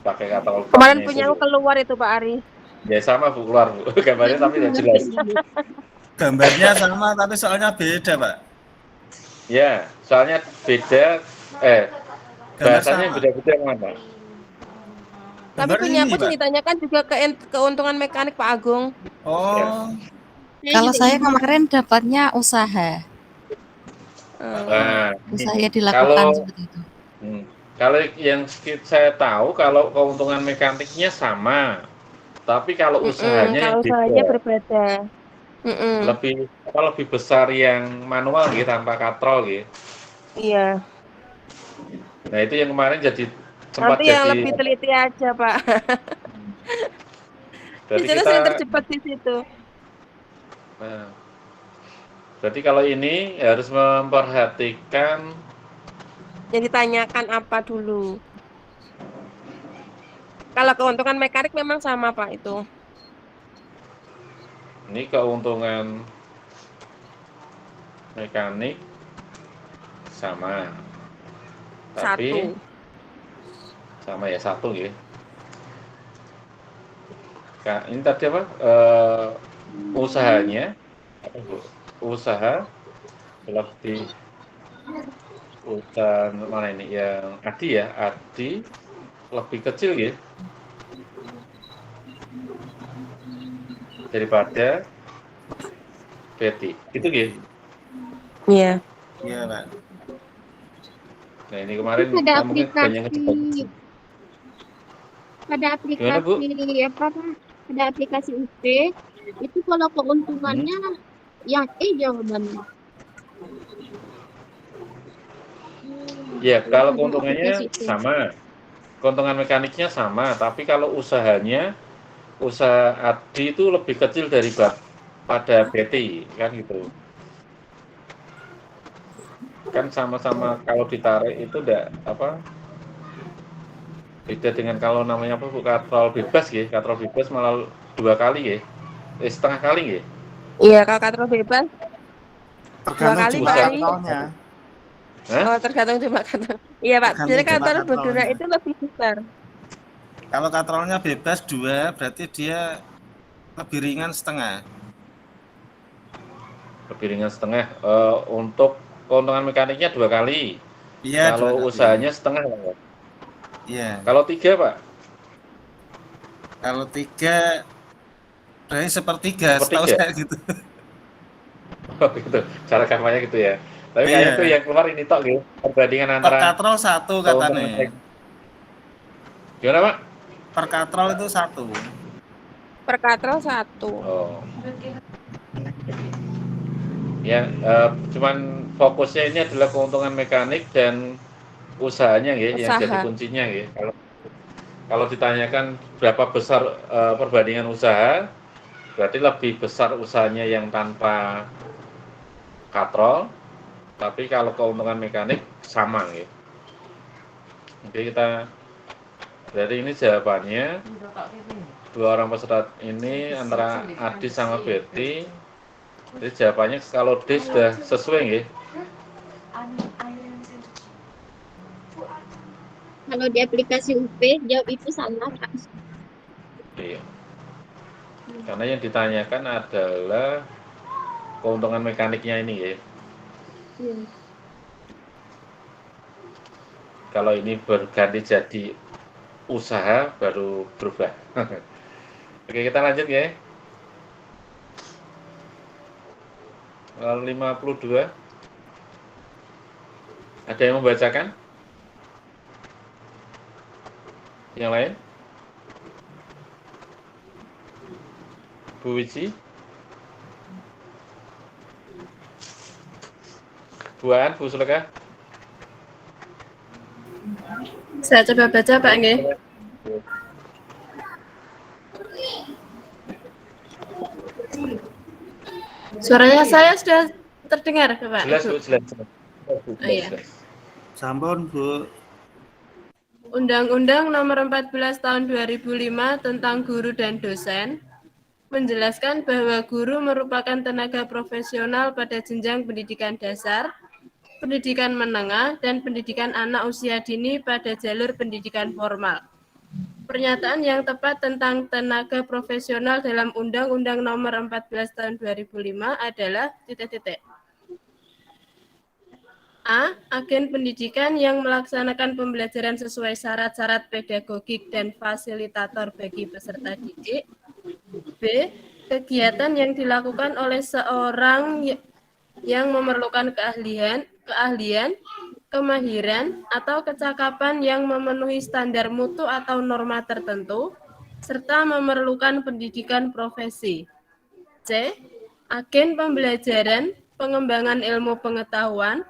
pakai katrol tetap. Kemarin punya aku keluar itu Pak Ari. Ya sama Bu, keluar Bu. Gambarnya tapi tidak jelas. Gambarnya sama tapi soalnya beda Pak. Ya, soalnya beda. Bahasanya beda-beda mana? Tapi punya aku ditanyakan juga keuntungan mekanik Pak Agung. Oh. Kalau saya kemarin dapatnya usaha. Nah, Usaha dilakukan seperti itu. Kalau yang saya tahu kalau keuntungan mekaniknya sama, tapi kalau usahanya berbeda. Lebih besar yang manual gitu tanpa katrol gitu. Iya. Nah itu yang kemarin jadi sempat nanti yang lebih teliti aja Pak. Di situ saya terjebak di situ. Nah, berarti kalau ini harus memperhatikan yang ditanyakan apa dulu. Kalau keuntungan mekanik memang sama Pak itu. Ini keuntungan mekanik sama. Tapi sama ya satu ya. Nah, ini tadi apa? Usahanya usaha lebih usaha mana ini yang Adi ya, Adi lebih kecil ya daripada Betty, gitu ya? Iya. Iya Pak. Nah ini kemarin ada mungkin banyak aplikasi ada aplikasi UP itu kalau keuntungannya yang jawabannya. Ya kalau keuntungannya sama, keuntungan mekaniknya sama, tapi kalau usahanya usaha Adi itu lebih kecil pada Betty kan gitu. Kan sama-sama kalau ditarik itu beda dengan kalau namanya katrol bebas ya, katrol bebas malah 2 kali ya, setengah kali ya. Iya kalau katrol bebas Tergantung 2 kali Pak. Tergantung jumlah katrol. Iya Pak, jadi katrol berdura itu lebih besar. Kalau katrolnya bebas 2 berarti dia lebih ringan setengah. Lebih ringan setengah. Untuk keuntungan mekaniknya 2 kali. Iya. Kalau usahanya setengah Pak. Iya. Kalau 3 Pak? Kalau 3 berarti sepertiga, setahu saya gitu. Oh gitu, cara kampanye gitu ya. Tapi kayaknya itu yang keluar ini tok gitu, perbandingan antara per katrol 1 katanya. Gimana Pak? Per katrol itu 1. Per katrol 1. Oh. Ya, cuman fokusnya ini adalah keuntungan mekanik dan usahanya ya, yang jadi kuncinya ya. Kalau ditanyakan berapa besar perbandingan usaha, berarti lebih besar usahanya yang tanpa katrol, tapi kalau keuntungan mekanik sama ya. Oke, berarti ini jawabannya 2 orang peserta ini antara Adi sama Betty. Jadi jawabannya kalau D sudah sesuai ya. Kalau di aplikasi UP jawab itu salah Pak. Iya. Karena yang ditanyakan adalah keuntungan mekaniknya ini ya. Kalau ini berganti jadi usaha baru berubah. Oke, kita lanjut ya. Lalu 52. Ada yang membacakan? Yang lain? Bu Wici? Bu An, Bu Suleka? Saya coba baca Pak nggih. Suaranya saya sudah terdengar Pak. Jelas Bu, jelas. Oh, iya. Sampun Bu. Undang-Undang Nomor 14 Tahun 2005 tentang Guru dan Dosen menjelaskan bahwa guru merupakan tenaga profesional pada jenjang pendidikan dasar, pendidikan menengah, dan pendidikan anak usia dini pada jalur pendidikan formal. Pernyataan yang tepat tentang tenaga profesional dalam Undang-Undang Nomor 14 Tahun 2005 adalah A. Agen pendidikan yang melaksanakan pembelajaran sesuai syarat-syarat pedagogik dan fasilitator bagi peserta didik. B. Kegiatan yang dilakukan oleh seorang yang memerlukan keahlian, kemahiran, atau kecakapan yang memenuhi standar mutu atau norma tertentu, serta memerlukan pendidikan profesi. C. Agen pembelajaran, pengembangan ilmu pengetahuan,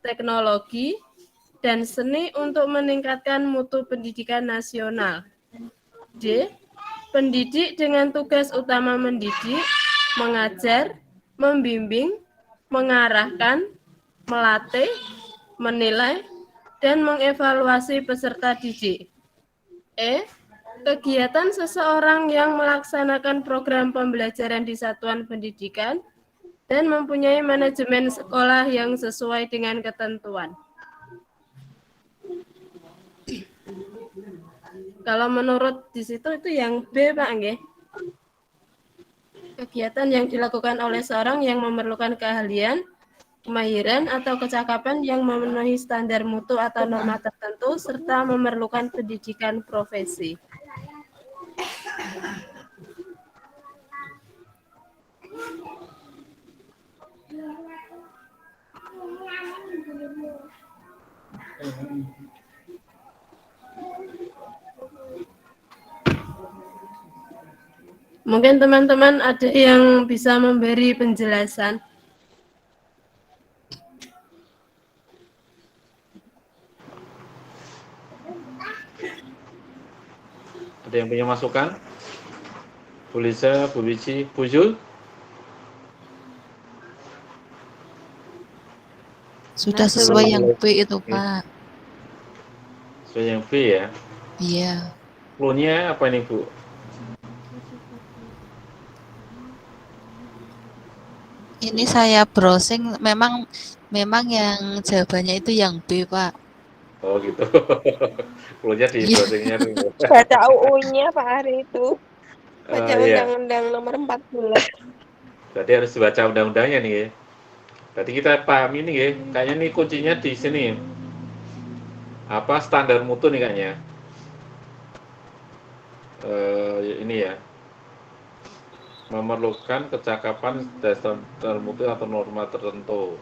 teknologi, dan seni untuk meningkatkan mutu pendidikan nasional. D. Pendidik dengan tugas utama mendidik, mengajar, membimbing, mengarahkan, melatih, menilai, dan mengevaluasi peserta didik. E. Kegiatan seseorang yang melaksanakan program pembelajaran di satuan pendidikan dan mempunyai manajemen sekolah yang sesuai dengan ketentuan. Kalau menurut di situ itu yang B, Pak, nggih. Kegiatan yang dilakukan oleh seorang yang memerlukan keahlian, kemahiran, atau kecakapan yang memenuhi standar mutu atau norma tertentu, serta memerlukan pendidikan profesi. Mungkin teman-teman ada yang bisa memberi penjelasan. Ada yang punya masukan? Bu Lisa, Bu Wici, Bu Jul? Sudah sesuai yang B itu, Pak. Sesuai yang B ya? Iya. Clue-nya apa ini, Bu? Ini saya browsing, memang yang jawabannya itu yang B, Pak. Oh gitu. Clue-nya di browsingnya dulu. Baca UU-nya Pak Ari itu. Baca Iya. Undang-Undang Nomor 14. Berarti harus baca undang-undangnya nih ya. Berarti kita pahami nih ya. Kayaknya nih kuncinya di sini. Apa standar mutu nih kayaknya. Ini ya. Memerlukan kecakapan dasar mutu atau norma tertentu.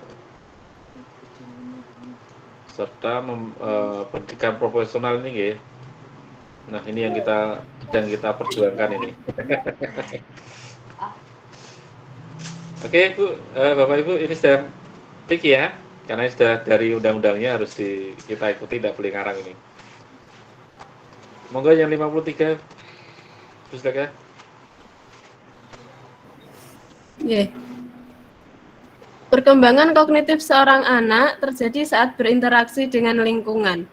Serta pendidikan profesional ini ya. Nah, ini yang sedang kita perjuangkan ini. Oke, Bu, Bapak Ibu, ini sudah tik ya, karena sudah dari undang-undangnya harus kita ikuti, tidak boleh ngarang ini. Monggo yang 53, Bu Suleka. Yeah. Perkembangan kognitif seorang anak terjadi saat berinteraksi dengan lingkungan.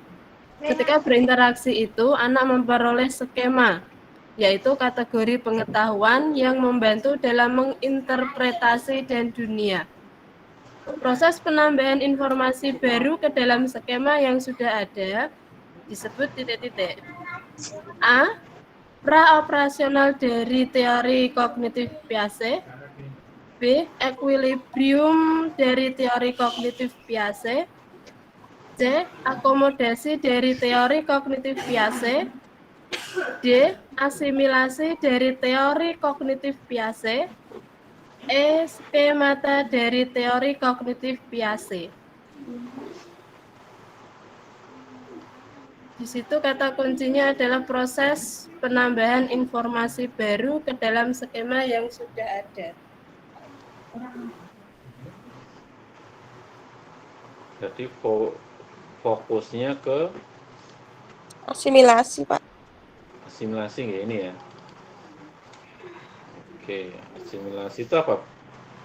Ketika berinteraksi itu, anak memperoleh skema, yaitu kategori pengetahuan yang membantu dalam menginterpretasi dan dunia. Proses penambahan informasi baru ke dalam skema yang sudah ada disebut A. Praoperasional dari teori kognitif Piaget. B. Equilibrium dari teori kognitif Piaget. C. Akomodasi dari teori kognitif Piaget. D. Asimilasi dari teori kognitif Piaget. E. Skemata dari teori kognitif Piaget. Di situ kata kuncinya adalah proses penambahan informasi baru ke dalam skema yang sudah ada. Jadi fokusnya ke Asimilasi, Pak. asimilasi nggak ini ya? Oke, asimilasi itu apa?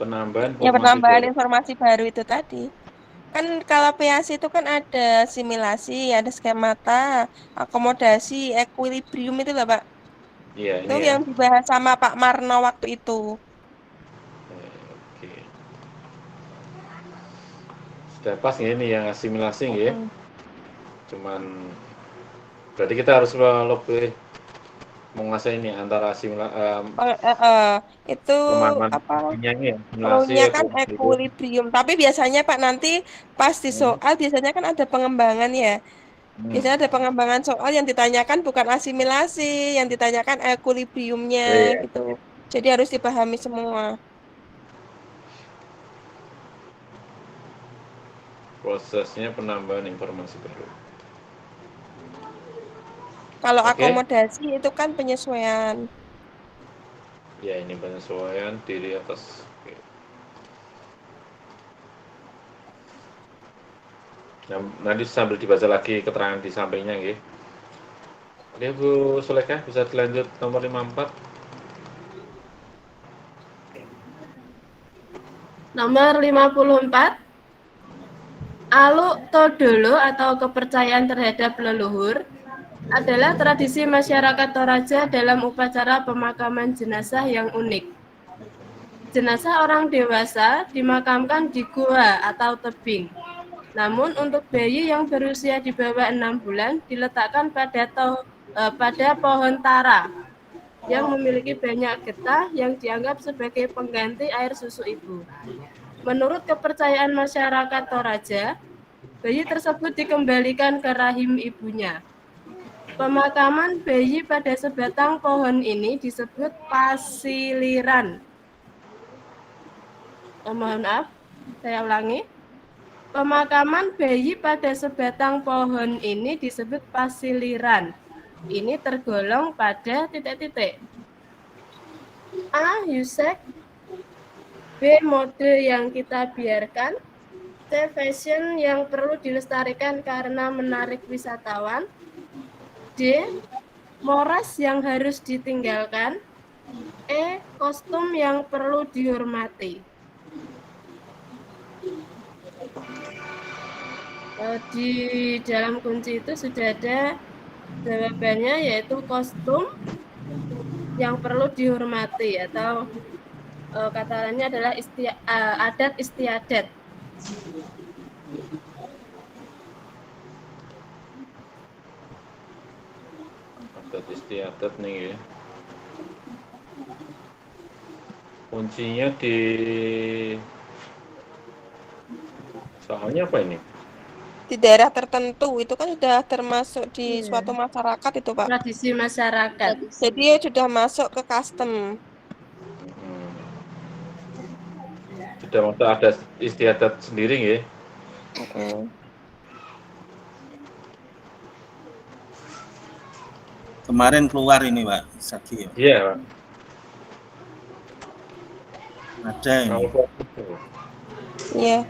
Penambahan Ya, informasi penambahan baru. informasi baru itu tadi. Kan kalau PAC itu kan ada similasi, ada skemata, akomodasi, equilibrium itu lah, Pak. Iya, Itu ini ya. yang dibahas sama Pak Marno waktu itu. Oke. Sudah pas nggak ini yang asimilasi nggak ya? Cuman berarti kita harus lebih menguasai ini antara Itu pemahaman apa? ini ya, simulasi Flow-nya kan equilibrium. equilibrium. Tapi biasanya Pak nanti pas di soal biasanya kan ada pengembangan ya. Biasanya ada pengembangan soal yang ditanyakan bukan asimilasi, yang ditanyakan equilibriumnya Iya. gitu. Jadi harus dipahami semua. Prosesnya penambahan informasi baru. Kalau Oke. akomodasi itu kan penyesuaian. Ya, ini penyesuaian diri atas. Oke. Nah, nanti sambil dibaca lagi keterangan di sampingnya nggih. Oke, Bu Suleka bisa dilanjut nomor 54. Nomor 54. Aluk Todolo atau kepercayaan terhadap leluhur adalah tradisi masyarakat Toraja dalam upacara pemakaman jenazah yang unik. Jenazah orang dewasa dimakamkan di gua atau tebing. Namun untuk bayi yang berusia di bawah 6 bulan diletakkan pada pohon tara yang memiliki banyak getah yang dianggap sebagai pengganti air susu ibu. Menurut kepercayaan masyarakat Toraja, bayi tersebut dikembalikan ke rahim ibunya. Pemakaman bayi pada sebatang pohon ini disebut pasiliran. Mohon maaf, saya ulangi. Pemakaman bayi pada sebatang pohon ini disebut pasiliran. Ini tergolong pada titik-titik. A. Yusek. B. Mode yang kita biarkan. C. Fashion yang perlu dilestarikan karena menarik wisatawan. D. Moras yang harus ditinggalkan. E. Kostum yang perlu dihormati. Di dalam kunci itu sudah ada jawabannya, yaitu kostum yang perlu dihormati atau kata lainnya adalah adat istiadat. Adat istiadat nih ya. Kuncinya di soalnya apa ini? Di daerah tertentu itu kan sudah termasuk di suatu masyarakat itu, Pak. Tradisi masyarakat. Jadi ya sudah masuk ke custom. Sudah masuk ada istiadat sendiri ya. Kemarin keluar ini, Pak, Saki. Iya, Pak. Ada ini. Iya.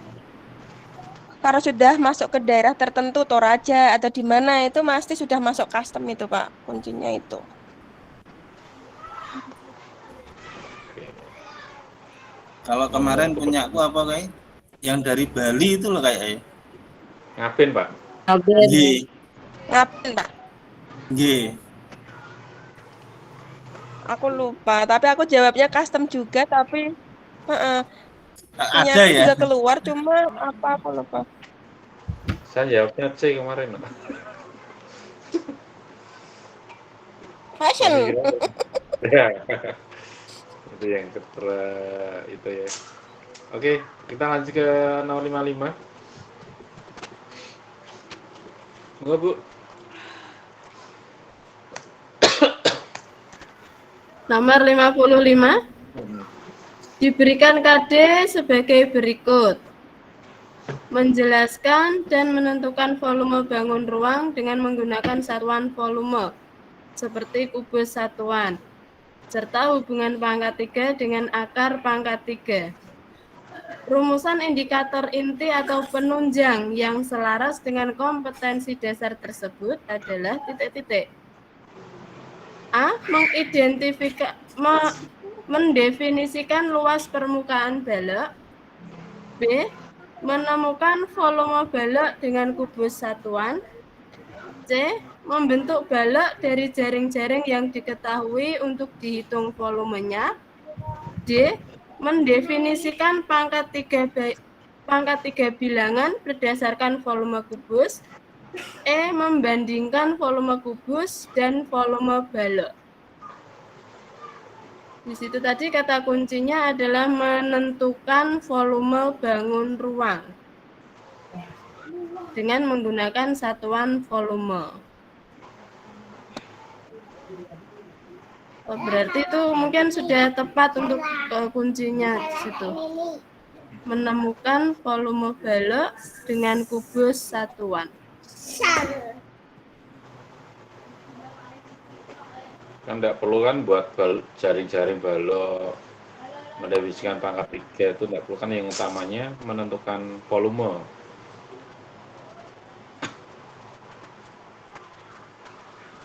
Kalau sudah masuk ke daerah tertentu, Toraja atau di mana itu pasti sudah masuk custom itu, Pak. Kuncinya itu. Kalau kemarin punya aku apa kayak? Yang dari Bali itu loh kayak. Ngapain, Pak? Ngapain, Pak? Nggih. Aku lupa, tapi aku jawabnya custom juga, tapi ada ya? Juga keluar, cuma apa aku lupa. Saya jawabnya C kemarin. Fashion. Ya, itu yang itu ya. Oke, kita lanjut ke 055. Enggak, Bu. Nomor 55 diberikan KD sebagai berikut. Menjelaskan dan menentukan volume bangun ruang dengan menggunakan satuan volume seperti kubus satuan serta hubungan pangkat 3 dengan akar pangkat 3. Rumusan indikator inti atau penunjang yang selaras dengan kompetensi dasar tersebut adalah titik-titik. A. Mendefinisikan luas permukaan balok. B. Menemukan volume balok dengan kubus satuan. C. Membentuk balok dari jaring-jaring yang diketahui untuk dihitung volumenya. D. Mendefinisikan pangkat 3 bilangan berdasarkan volume kubus. E. Membandingkan volume kubus dan volume balok. Di situ tadi kata kuncinya adalah menentukan volume bangun ruang dengan menggunakan satuan volume. Berarti itu mungkin sudah tepat untuk kuncinya di situ. Menemukan volume balok dengan kubus satuan. Kan tidak perlu kan buat jaring-jaring balok, mendefinisikan pangkat 3 itu tidak perlu, kan yang utamanya menentukan volume.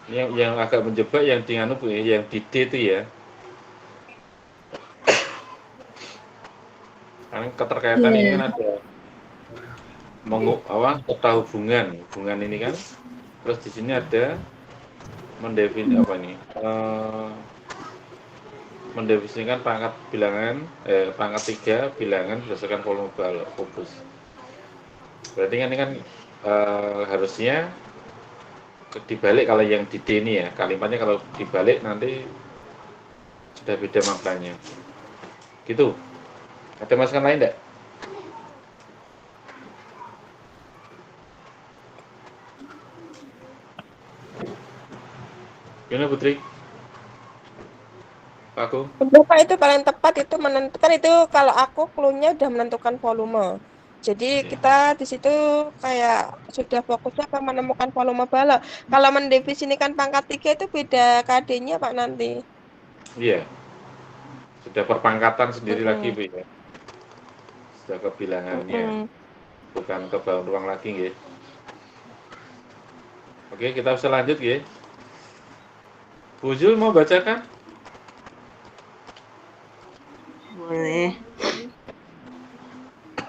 Yang agak menjebak yang di anu, yang di D itu ya. Karena keterkaitan ini kan ada peta hubungan ini kan. Terus di sini ada mendefinisikan pangkat bilangan pangkat 3 bilangan berdasarkan volume balok kubus. Berarti kan ini kan harusnya dibalik kalau yang di D ini ya, kalimatnya kalau dibalik nanti sudah beda maknanya. Gitu. Ada masukan lain enggak? Gimana Putri? Aku? Bapak itu paling tepat itu menentukan itu kalau aku clue-nya udah menentukan volume. Jadi kita di situ kayak sudah fokusnya ke menemukan volume balok. Kalau mendefinisikan pangkat 3 itu beda KD-nya Pak nanti. Iya. Sudah perpangkatan sendiri lagi Bu ya. Sudah ke bilangannya. Bukan ke bangun ruang lagi nggih. Oke, kita bisa lanjut nggih. Bu Zul mau bacakan? Boleh.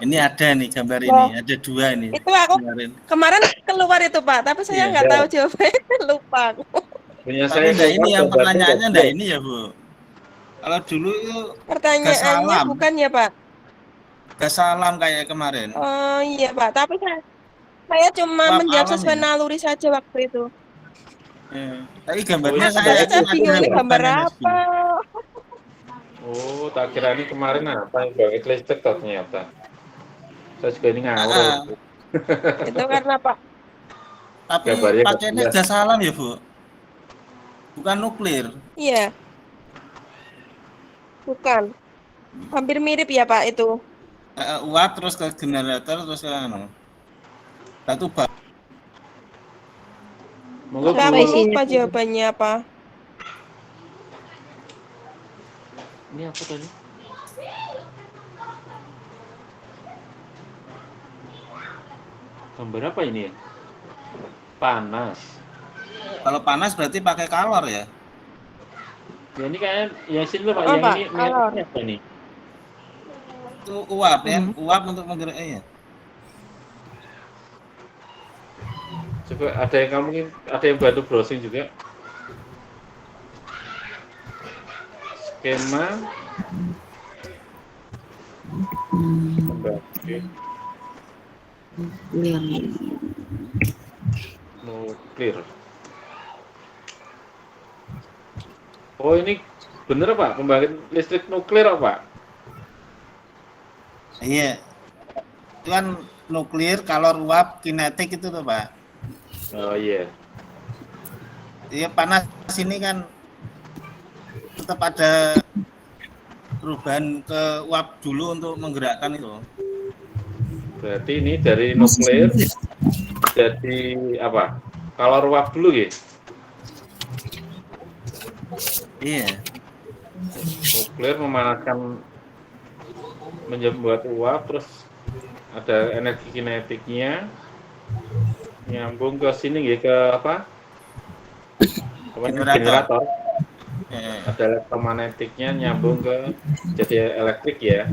Ini ada nih gambar ini, ada 2 ini. Itu aku kemarin keluar itu Pak, tapi saya nggak tahu jawabannya, lupa. Punya Tapi saya ini yang pertanyaannya enggak ini ya Bu. Kalau dulu itu Pertanyaannya bukan ya Pak? Gasalam kayak kemarin. Oh iya Pak, tapi saya cuma menjawab sesuai naluri saja waktu itu. Tapi gambarnya saya bingung ini gambar apa. Oh, tak kira ini kemarin apa yang pakai listrik ternyata. Saya juga ini ngawur. Itu karena Pak. Tapi pakainya Gasalam ya Bu? Bukan nuklir. Iya. Bukan. Hampir mirip ya Pak itu. Uap terus ke generator terus ke batu bara. Aku lupa jawabannya apa. Ini apa tadi? Gambar apa ini ya? Panas. Kalau panas berarti pakai kalor ya? Ya ini kayak yang sini Pak, yang Pak, ini kalor. Apa ini? Itu uap ya, uap untuk menggeraknya. Coba ada yang mungkin ada yang bantu browsing juga. Skema nuklir. Oh, ini bener Pak, pembangkit listrik nuklir Pak? Iya. Itu kan nuklir, kalor uap, kinetik itu tuh Pak. Oh iya. Iya, panas ini kan tetap ada perubahan ke uap dulu untuk menggerakkan itu. Berarti ini dari nuklir jadi apa? Kalor uap dulu ya? Iya. Nuklir memanaskan membuat uap, terus ada energi kinetiknya nyambung ke sini ya, ke apa? Generator. Ada elektromagnetiknya nyambung ke jadi elektrik ya.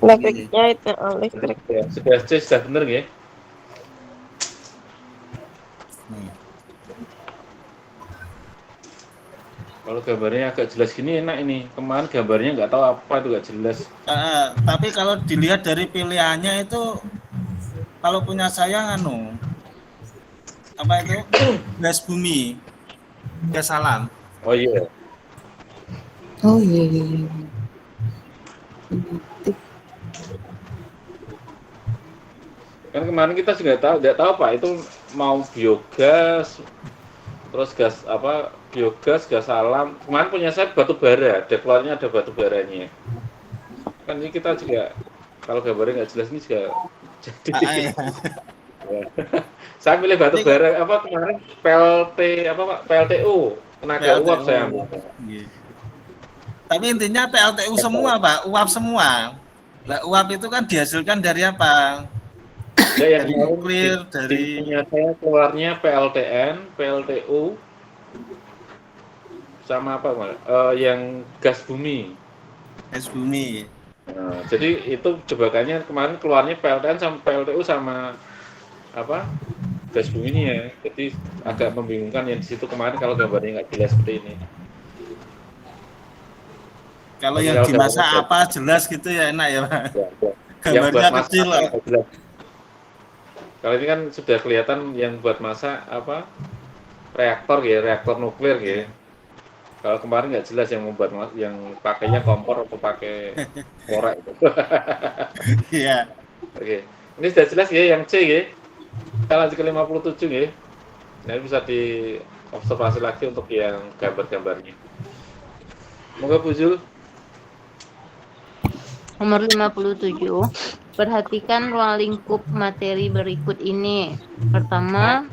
Elektriknya itu listrik. Ya, sudah bener ya? Kalau gambarnya agak jelas gini enak ini. Kemarin gambarnya nggak tahu apa itu, nggak jelas. Tapi kalau dilihat dari pilihannya itu, kalau punya saya apa itu gas bumi, gas alam. Oh iya. Oh iya. Kan kemarin kita juga nggak tahu Pak, itu mau biogas, terus gas apa, biogas, gas alam. Kemarin punya saya batu bara, ada keluarnya ada batu baranya. Kan ini kita juga kalau gambarnya nggak jelas ini juga jadi. Saya pilih batu bara apa kemarin PLT apa Pak, PLTU tenaga uap saya ambil. Tapi intinya PLTU semua Pak, uap semua. Nah, uap itu kan dihasilkan dari apa? Ya, yang dari nuklir, dari saya keluarnya PLTN, PLTU, sama apa Mas? Yang gas bumi. Gas bumi. Nah, jadi itu jebakannya kemarin keluarnya PLTN sama PLTU sama apa? Gas bumi ini ya. Jadi agak membingungkan yang di situ kemarin kalau gambarnya nggak jelas seperti ini. Kalau yang dimasak apa jelas gitu ya enak ya Pak. Gambarnya kecil lah. Kalau ini kan sudah kelihatan yang buat masak apa reaktor ya, reaktor nuklir ya. Kalau kemarin nggak jelas yang membuat yang pakainya kompor atau pakai korek. Iya. Oke, ini sudah jelas ya yang C ya. Kita lanjut ke 57 ya. Nah, ini bisa diobservasi lagi untuk yang gambar-gambarnya. Moga Bu Zul. Nomor 57, perhatikan ruang lingkup materi berikut ini. Pertama,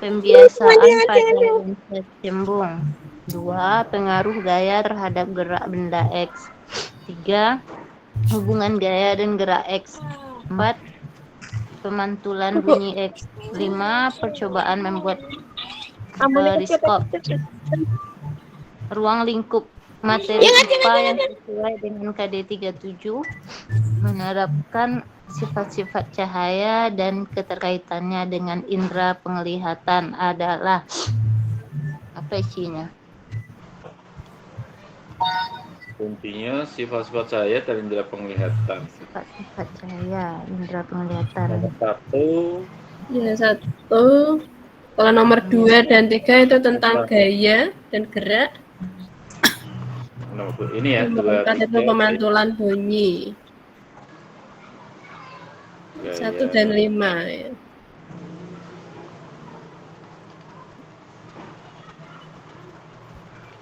pembiasaan pada lensa cembung. 2, pengaruh gaya terhadap gerak benda X. 3, hubungan gaya dan gerak X. 4, pemantulan bunyi X. 5, percobaan membuat periskop. Ruang lingkup materi IPA yang sesuai dengan KD 37 menerapkan sifat-sifat cahaya dan keterkaitannya dengan indera penglihatan adalah apa isinya? Intinya sifat-sifat cahaya dan indera penglihatan. Sifat-sifat cahaya, indera penglihatan. Nomor 1. Ya, 1. Kalau nomor 2 dan 3 itu tentang gaya dan gerak. Ini ya, 2, 3, itu pemantulan bunyi. 1 dan 5 ya.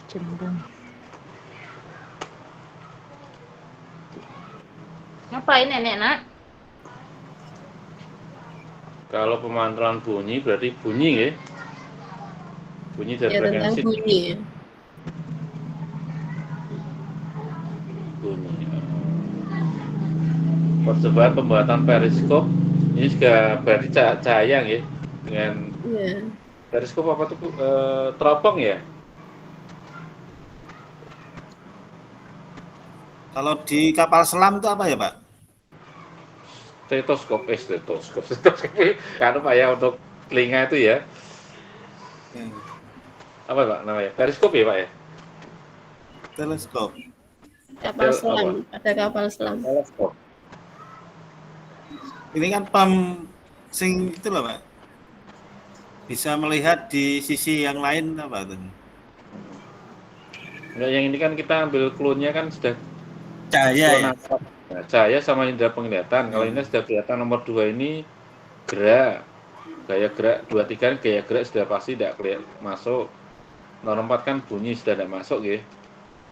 Cembung. Ngapain nenek nak? Kalau pemantulan bunyi berarti bunyi ya. Bunyi dari Ya, tentang frekuensi. bunyi. Percobaan pembuatan periskop ini juga berarti cahaya ya, dengan periskop apa tuh teropong ya. Kalau di kapal selam itu apa ya Pak? Stetoskop karena Pak ya untuk telinga itu ya. Apa Pak namanya? Periskop ya Pak ya? Teleskop. Kapal selam, ada kapal selam. Teleskop. Ini kan sing itu loh Pak. Bisa melihat di sisi yang lain apa tuh? Enggak, yang ini kan kita ambil clue-nya kan sudah Cahaya ya. Nah, cahaya sama indera penglihatan. Kalau ini sudah kelihatan nomor 2 ini gerak. Gaya gerak 23 kan gaya gerak sudah pasti tidak masuk. Nomor 4 kan bunyi sudah tidak masuk gitu.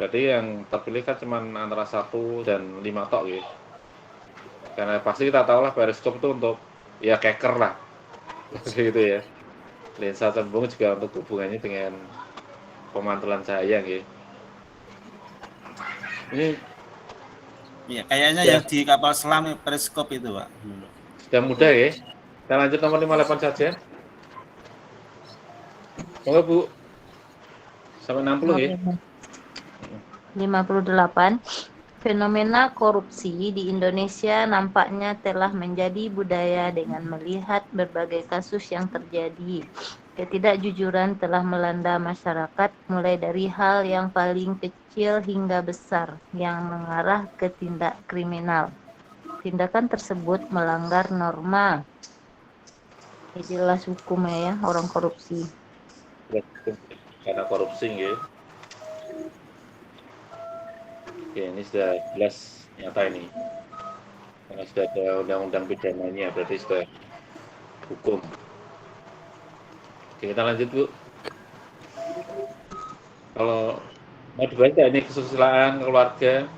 Berarti yang terpilih kan cuma antara 1 dan 5 tok gitu. Karena pasti kita tahu lah periskop itu untuk ya keker lah. Gitu ya. Lensa cembung juga untuk hubungannya dengan pemantulan cahaya gitu. Ini Iya, kayaknya yang di kapal selam periskop itu, Pak. sudah mudah ya. Kita lanjut nomor 58 saja. Monggo Bu. Sampai 60 ya. 58. Fenomena korupsi di Indonesia nampaknya telah menjadi budaya dengan melihat berbagai kasus yang terjadi. Ketidakjujuran telah melanda masyarakat mulai dari hal yang paling kecil hingga besar yang mengarah ke tindak kriminal. Tindakan tersebut melanggar norma. Ini jelas hukumnya ya, orang korupsi. Karena korupsi ya. Oke, ini sudah jelas nyata ini. Karena sudah ada undang-undang pidananya, berarti sudah hukum. Oke, kita lanjut Bu. Kalau mau dibaca ini kesusilaan keluarga.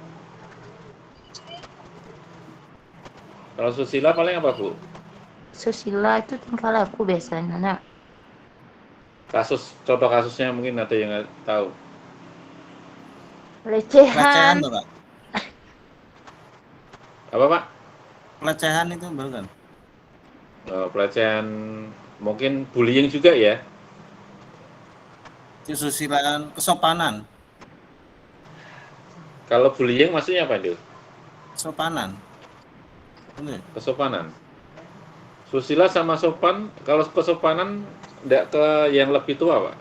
Kalau susila paling apa Bu? Susila itu tingkah laku biasanya, Nak. Contoh kasusnya mungkin ada yang nggak tahu. Pelecehan tuh, Pak. Apa Pak? Pelecehan itu bukan? Pelecehan mungkin bullying juga ya? Kesusilaan, kesopanan. Kalau bullying maksudnya apa itu? Kesopanan. Benar. Kesopanan. Susila sama sopan, kalau kesopanan tidak ke yang lebih tua Pak?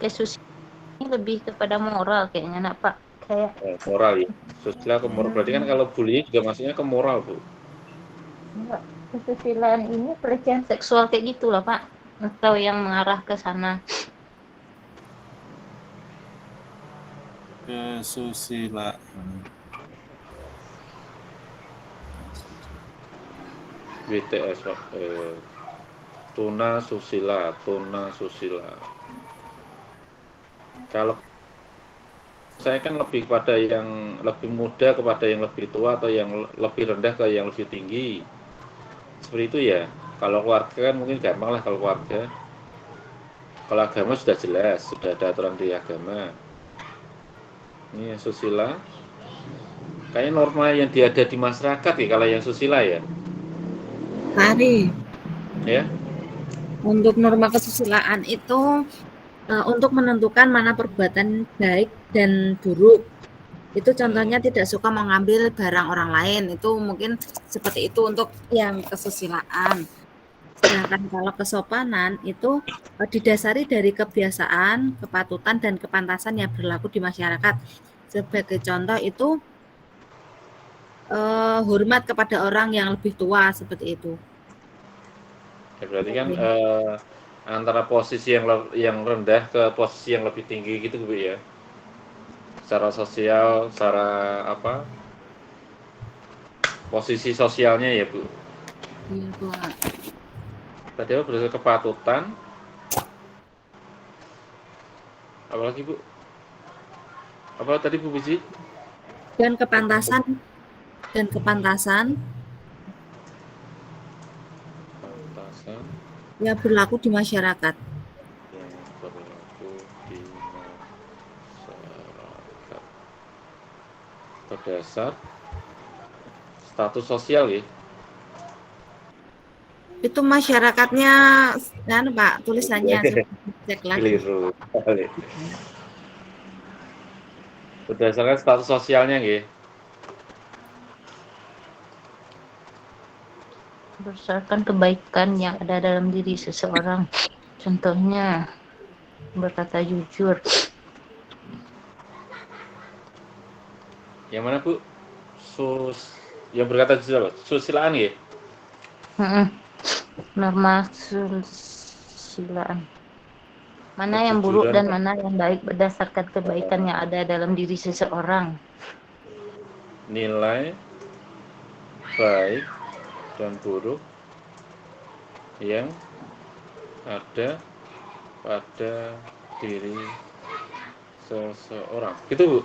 susila ini lebih kepada moral kayaknya, Nak, Pak. Kayak Moral ya. Susila ke moral. Berarti kan kalau bullying juga maksudnya ke moral Bu. enggak, kesusilaan ini pelecehan seksual kayak gitulah, Pak. Atau yang mengarah ke sana. Kesusilaan. BTS Pak. Tuna susila. Kalau saya kan lebih kepada yang lebih muda kepada yang lebih tua atau yang lebih rendah ke yang lebih tinggi. Seperti itu ya. Kalau keluarga kan mungkin gampang lah kalau keluarga. Kalau agama sudah jelas, sudah ada aturan di agama. Ini yang susila. Kayaknya norma yang ada di masyarakat ya kalau yang susila ya. Hari. Ya. Untuk norma kesusilaan itu untuk menentukan mana perbuatan baik dan buruk. Itu contohnya tidak suka mengambil barang orang lain. Itu mungkin seperti itu untuk yang kesusilaan. Sedangkan kalau kesopanan itu didasari dari kebiasaan, kepatutan, dan kepantasan yang berlaku di masyarakat. Sebagai contoh itu hormat kepada orang yang lebih tua, seperti itu. Ya, berarti kan antara posisi yang rendah ke posisi yang lebih tinggi gitu Bu ya. Secara sosial, secara apa? Posisi sosialnya ya Bu. Iya, Pak. Tadi apa berdasarkan kepatutan? Apalagi Bu? Apa tadi Bu Biji? Dan kepantasan. Pantasan. Yang berlaku di masyarakat. Yang berlaku di masyarakat. Berdasar status sosial ya. Itu masyarakatnya, kan Pak, tulisannya cek lagi. Keliru. Berdasarkan status sosialnya ya. Berdasarkan kebaikan yang ada dalam diri seseorang. Contohnya berkata jujur. Yang mana Bu? Yang berkata jujur apa? Susilaan ya? Norma susilaan. Mana yang buruk kejujuran dan mana yang baik berdasarkan kebaikan yang ada dalam diri seseorang. nilai baik dan buruk yang ada pada diri seseorang. Gitu, Bu?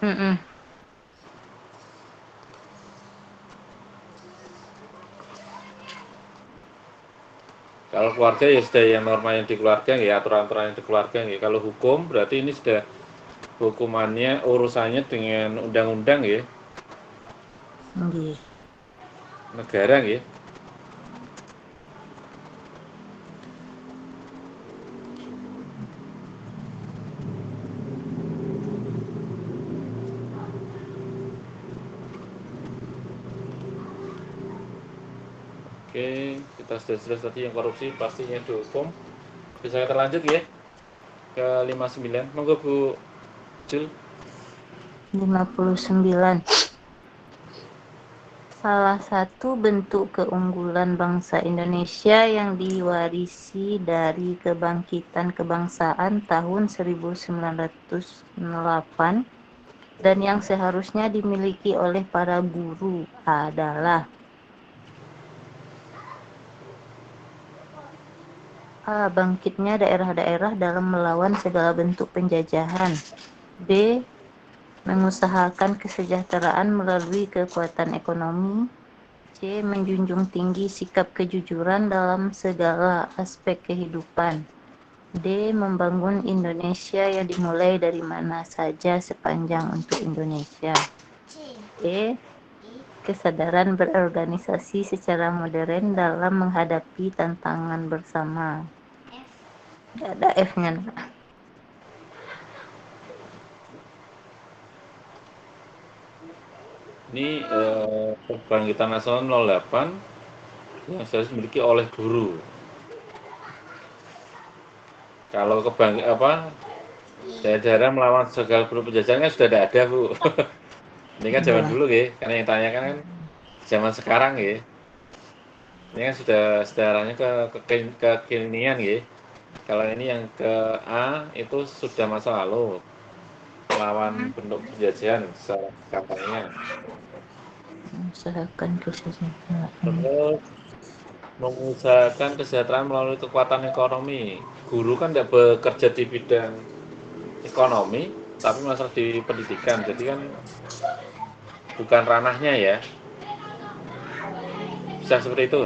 Mm-mm. Kalau keluarga ya sudah yang norma yang di keluarga ya, aturan-aturan yang di keluarga ya. Kalau hukum berarti ini sudah hukumannya urusannya dengan undang-undang ya, Nggih. negara ya. Oke, kita sudah jelas tadi yang korupsi pastinya dihukum. Bisa kita lanjut ya ke 59. Monggo Bu Jul. 59. Salah satu bentuk keunggulan bangsa Indonesia yang diwarisi dari kebangkitan kebangsaan tahun 1908 dan yang seharusnya dimiliki oleh para guru adalah A. Bangkitnya daerah-daerah dalam melawan segala bentuk penjajahan. B. Mengusahakan kesejahteraan melalui kekuatan ekonomi. C. Menjunjung tinggi sikap kejujuran dalam segala aspek kehidupan. D. Membangun Indonesia yang dimulai dari mana saja sepanjang untuk Indonesia. E. Kesadaran berorganisasi secara modern dalam menghadapi tantangan bersama. Nggak ada F-nya. Ini Kebangkitan Nasional 08 yang saya dimiliki oleh guru. Kalau daerah melawan segala bentuk penjajahan kan sudah ada Bu. Ini kan zaman dulu ya, karena yang tanyakan kan zaman sekarang ya. Ini kan sudah sedarahnya ke kekinian ya. Kalau ini yang ke A itu sudah masa lalu. Melawan bentuk penjajahan secara kampanye. Mengusahakan kesejahteraan. Terus mengusahakan kesejahteraan melalui kekuatan ekonomi. Guru kan tidak bekerja di bidang ekonomi, tapi masalah di pendidikan. Jadi kan bukan ranahnya ya. Bisa seperti itu.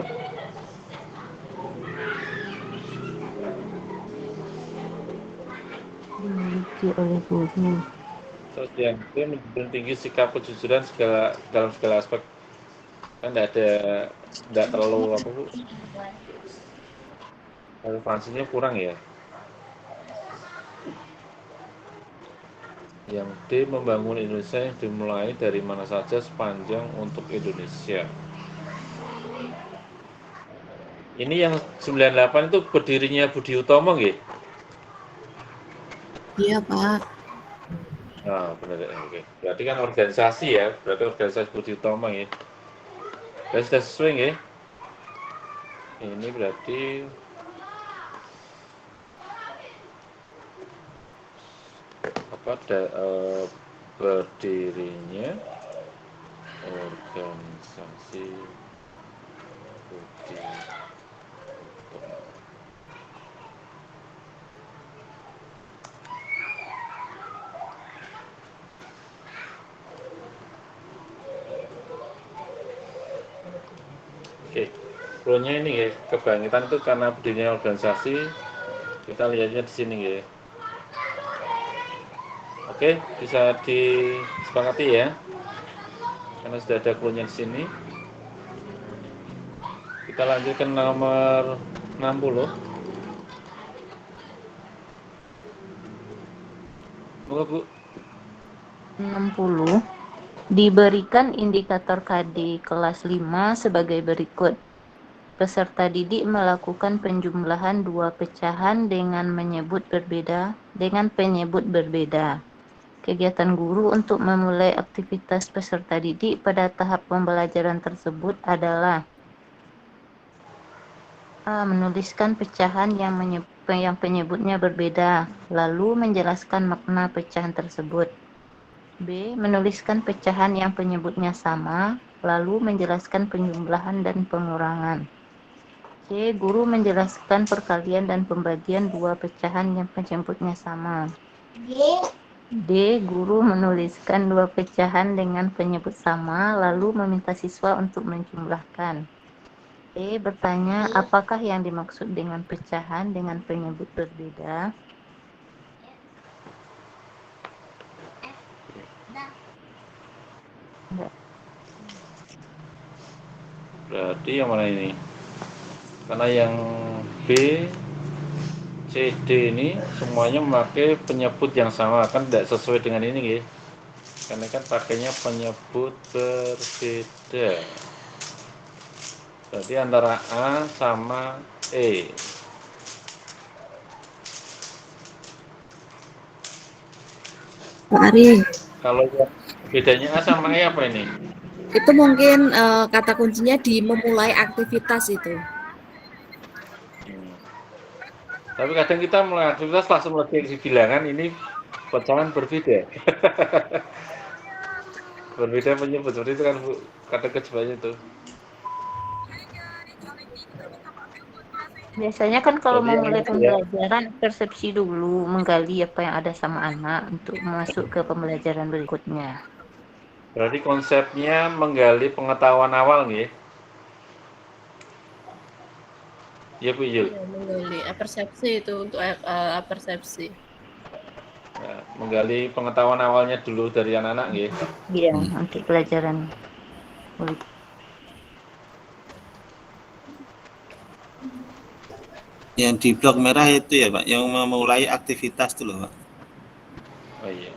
Dimiliki oleh guru. Terus yang itu menjunjung tinggi sikap kejujuran dalam segala aspek. Kan tidak terlalu apa Bu? Relevansinya kurang ya. Yang D. Membangun Indonesia yang dimulai dari mana saja sepanjang untuk Indonesia. Ini yang 98 itu berdirinya Budi Utomo nggih? Iya, Pak. Nah, benar ya. Oke. Berarti kan organisasi ya, berarti organisasi Budi Utomo ya. Dan sudah sesuai nggih? Ini berarti berdirinya organisasi Budi Utomo. Oke, flow-nya ini ya, kebangkitan itu karena berdirinya organisasi. Kita lihatnya di sini ya. Oke, bisa disepakati ya. Karena sudah ada clue-nya di sini. Kita lanjut ke nomor 60. Moga Bu. 60. Diberikan indikator KD kelas 5 sebagai berikut. Peserta didik melakukan penjumlahan 2 pecahan dengan penyebut berbeda. Kegiatan guru untuk memulai aktivitas peserta didik pada tahap pembelajaran tersebut adalah A. Menuliskan pecahan yang yang penyebutnya berbeda, lalu menjelaskan makna pecahan tersebut. B. Menuliskan pecahan yang penyebutnya sama, lalu menjelaskan penjumlahan dan pengurangan. C. Guru menjelaskan perkalian dan pembagian dua pecahan yang penyebutnya sama. D. Guru menuliskan dua pecahan dengan penyebut sama, lalu meminta siswa untuk menjumlahkan. E. Bertanya, apakah yang dimaksud dengan pecahan dengan penyebut berbeda? Berarti yang mana ini? Karena yang B, C, D ini semuanya memakai penyebut yang sama, kan tidak sesuai dengan ini, ya. Karena kan pakainya penyebut berbeda. Berarti antara A sama E. Pak Ari. Kalau bedanya A sama E apa ini? Itu mungkin kata kuncinya di memulai aktivitas itu. Tapi kadang kita mulai aktivitas langsung lebih di bilangan, ini pecahan berbeda. Berbeda penyebut, seperti itu kan Bu, kata kecuali itu. Biasanya kan kalau Jadi memulai ya, pembelajaran persepsi dulu, menggali apa yang ada sama anak untuk masuk ke pembelajaran berikutnya. berarti konsepnya menggali pengetahuan awal nih. Ya Bu Yul. Ya, menggali persepsi itu untuk persepsi. Ya, menggali pengetahuan awalnya dulu dari anak-anak nih. Iya, untuk pelajaran. Yang di blok merah itu ya Pak, yang memulai aktivitas itu loh Pak. Oh iya.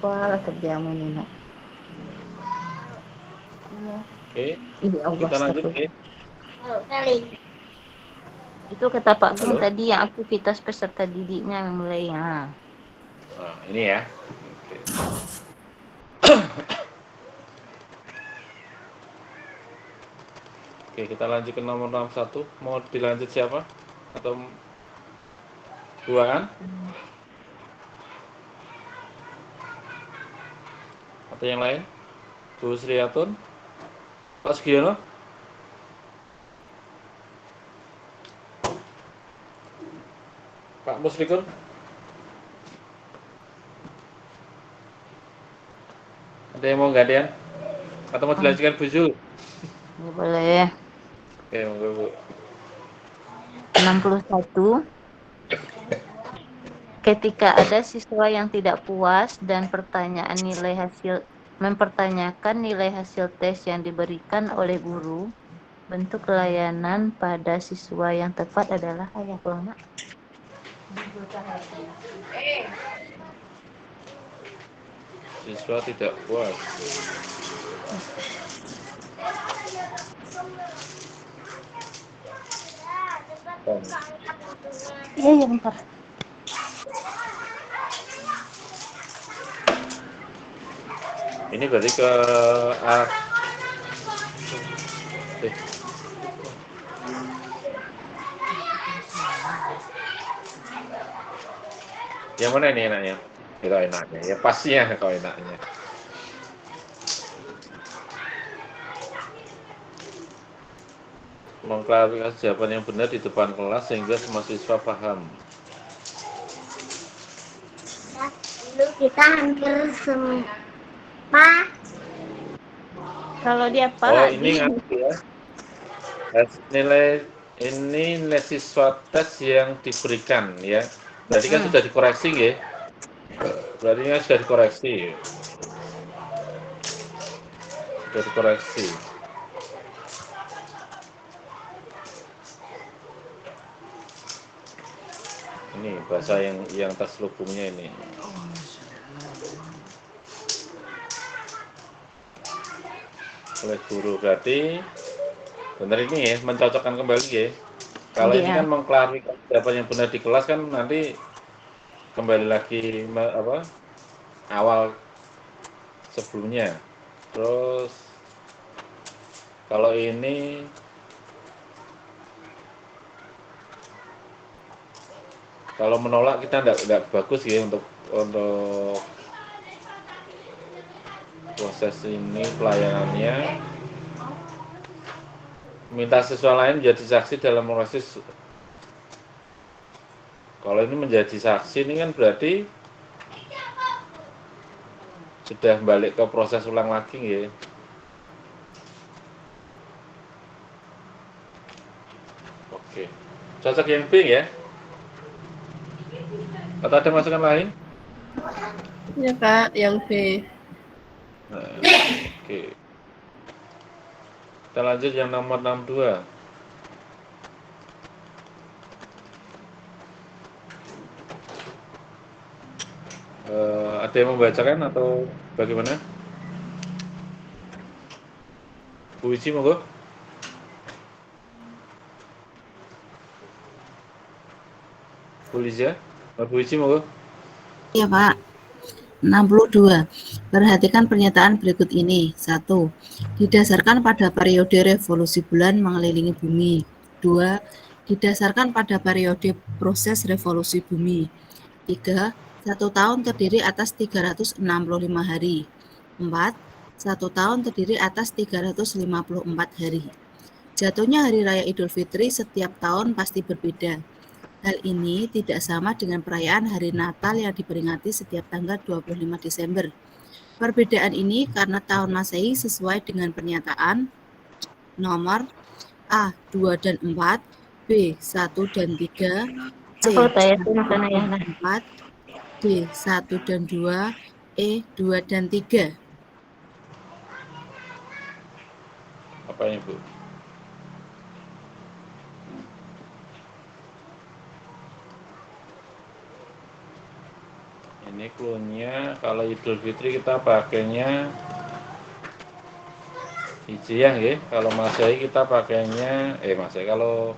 Apa kerjamu ini, Nak? Oke, kita lanjut ya. Itu kata Pak Tung tadi yang aktivitas peserta didiknya memulai. Nah, ini ya. Oke, kita lanjut ke nomor 61. Mau dilanjut siapa? Atau dua kan? Atau yang lain? Bu Sriatun? Pak Sugiono? Pak Muslikur? Ada yang mau gantian? Atau mau dilanjutkan Bu Zul? boleh. Oke, monggo Bu. 61. Ketika ada siswa yang tidak puas dan mempertanyakan nilai hasil tes yang diberikan oleh guru, bentuk layanan pada siswa yang tepat adalah ayah Nak. Siswa tidak puas. Iya, bentar. Ini berarti ke yang mana ini enaknya? Kalau enaknya, ya pastinya kalau enaknya. Mengklarifikasi jawaban yang benar di depan kelas sehingga semua siswa paham. Dulu kita hampir semua. Kalau dia apa? Oh, ini ngerti ya. Nilai siswa tes yang diberikan ya. Berarti kan sudah dikoreksi ya. Berarti kan sudah dikoreksi. Sudah dikoreksi. Ini bahasa yang terselubungnya ini. Oleh guru, berarti benar ini ya, mencocokkan kembali ya. Kalau ini Iya. kan mengklarifikasi siapa yang benar di kelas kan nanti kembali lagi awal sebelumnya. Terus kalau ini kalau menolak kita enggak bagus ya untuk proses ini pelayanannya. Minta siswa lain menjadi saksi dalam proses. Kalau ini menjadi saksi ini kan berarti sudah balik ke proses ulang lagi ya. Oke. Cocok yang B ya? Atau ada masukan lain? Ya Kak, yang B. Nah, oke. Kita lanjut yang nomor 62. Ada yang membacakan atau bagaimana? Bu Wici monggo. Bu Liza, Bu Wici monggo. Iya Pak. 62. Perhatikan pernyataan berikut ini. 1. Didasarkan pada periode revolusi bulan mengelilingi bumi. 2. Didasarkan pada periode proses revolusi bumi. 3. 1 tahun terdiri atas 365 hari. 4. 1 tahun terdiri atas 354 hari. Jatuhnya hari raya Idul Fitri setiap tahun pasti berbeda. Hal ini tidak sama dengan perayaan Hari Natal yang diperingati setiap tanggal 25 Desember. Perbedaan ini karena tahun Masehi sesuai dengan pernyataan nomor A 2 dan 4, B 1 dan 3, C 1 dan 4, D 1 dan 2, E 2 dan 3. Apa ini Bu? Ini clue-nya kalau Idul Fitri kita pakainya Hijriah ya. Kalau Masehi kita pakainya Masehi kalau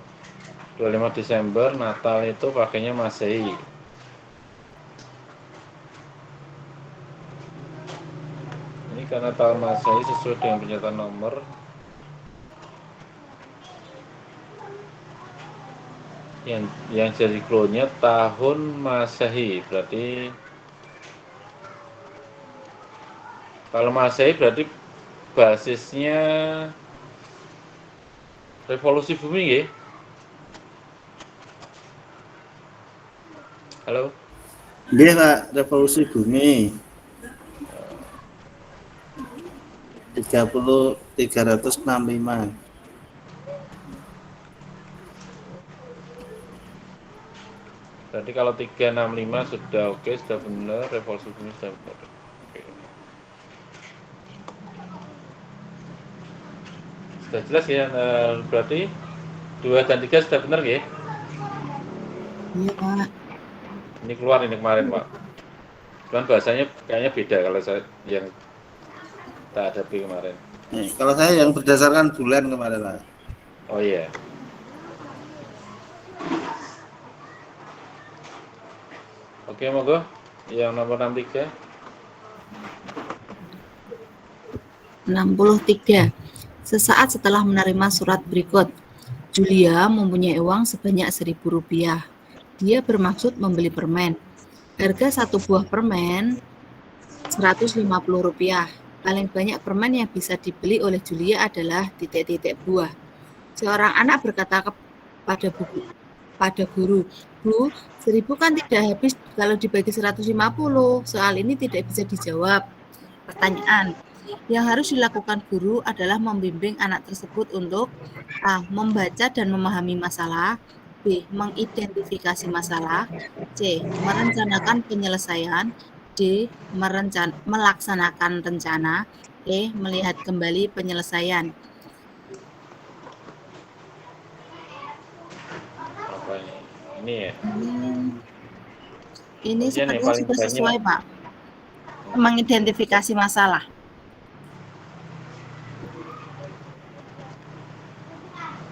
25 Desember Natal itu pakainya Masehi. Ini karena tahun Masehi sesuai dengan pernyataan nomor yang jadi clue-nya tahun Masehi. Berarti kalau Masehi berarti basisnya revolusi bumi ya. Halo. Dia Pak, revolusi bumi. 365. Berarti kalau 365 sudah oke, sudah benar, revolusi bumi sudah benar. Oke. Sudah jelas ya, berarti 2 dan 3 sudah benar ya? Iya Pak. Ini keluar ini kemarin Pak. Cuman bahasanya kayaknya beda kalau saya yang kita hadapi kemarin. Kalau saya yang berdasarkan bulan kemarin Pak. Oh iya. Oke, monggo. Yang nomor 63. 63. Sesaat setelah menerima surat berikut, Julia mempunyai uang sebanyak Rp1.000. Dia bermaksud membeli permen. Harga satu buah permen Rp150. Paling banyak permen yang bisa dibeli oleh Julia adalah titik-titik buah. Seorang anak berkata pada guru, "Bu, 1.000 kan tidak habis kalau dibagi 150. Soal ini tidak bisa dijawab." Pertanyaan yang harus dilakukan guru adalah membimbing anak tersebut untuk A. Membaca dan memahami masalah, B. Mengidentifikasi masalah, C. Merencanakan penyelesaian, D. Melaksanakan rencana, E. Melihat kembali penyelesaian. Apa ini? Ini ya? Ini sepertinya sudah sesuai Pak. Mengidentifikasi masalah.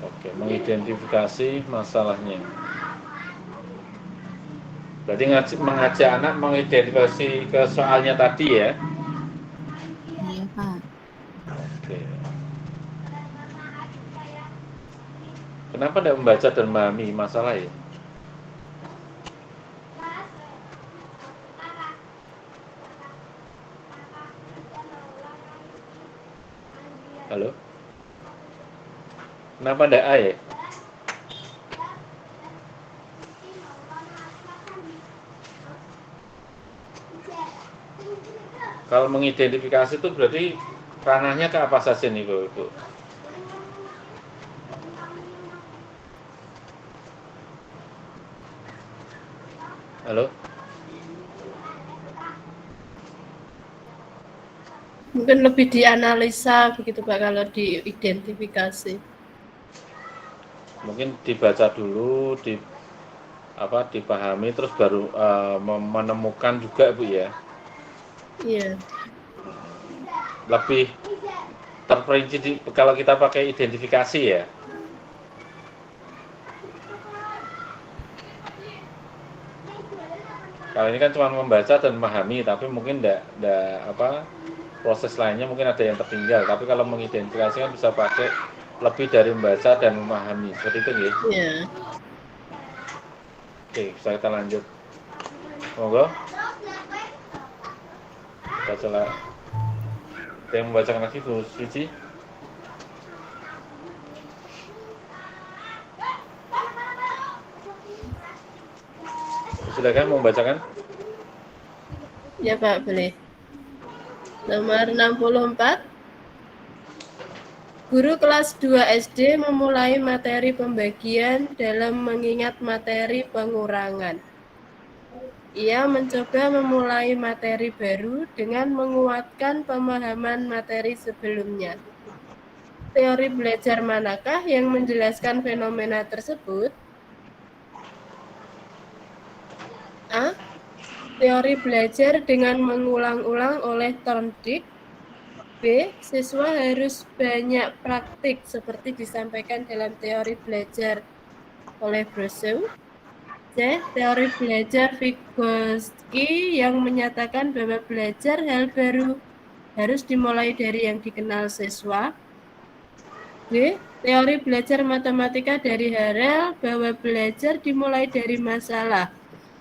Oke, mengidentifikasi masalahnya. Berarti mengajak anak mengidentifikasi ke soalnya tadi ya? Iya, Pak. Oke. Kenapa tidak membaca dan memahami masalah ya? Halo? Kenapa tidak A ya? Kalau mengidentifikasi itu berarti ranahnya ke apa saja nih Bu? Halo? Mungkin lebih dianalisa begitu Pak kalau diidentifikasi. Mungkin dibaca dulu, dipahami terus baru menemukan juga Bu ya. Iya. Lebih terperinci kalau kita pakai identifikasi ya. Kalau ini kan cuma membaca dan memahami, tapi mungkin proses lainnya mungkin ada yang tertinggal. Tapi kalau mengidentifikasi kan bisa pakai lebih dari membaca dan memahami, seperti itu ya. Iya. Oke, bisa kita lanjut. Monggo. Bacalah. Ada yang membacakan lagi Bu Suci? Silakan mau membacakan. Ya Pak, boleh. Nomor 64. Guru kelas 2 SD memulai materi pembagian dalam mengingat materi pengurangan. Ia mencoba memulai materi baru dengan menguatkan pemahaman materi sebelumnya. Teori belajar manakah yang menjelaskan fenomena tersebut? A. Teori belajar dengan mengulang-ulang oleh Thorndike. B. Siswa harus banyak praktik seperti disampaikan dalam teori belajar oleh Brousseau. C. Teori belajar Vygotsky yang menyatakan bahwa belajar hal baru harus dimulai dari yang dikenal siswa. D. Teori belajar matematika dari Harel bahwa belajar dimulai dari masalah,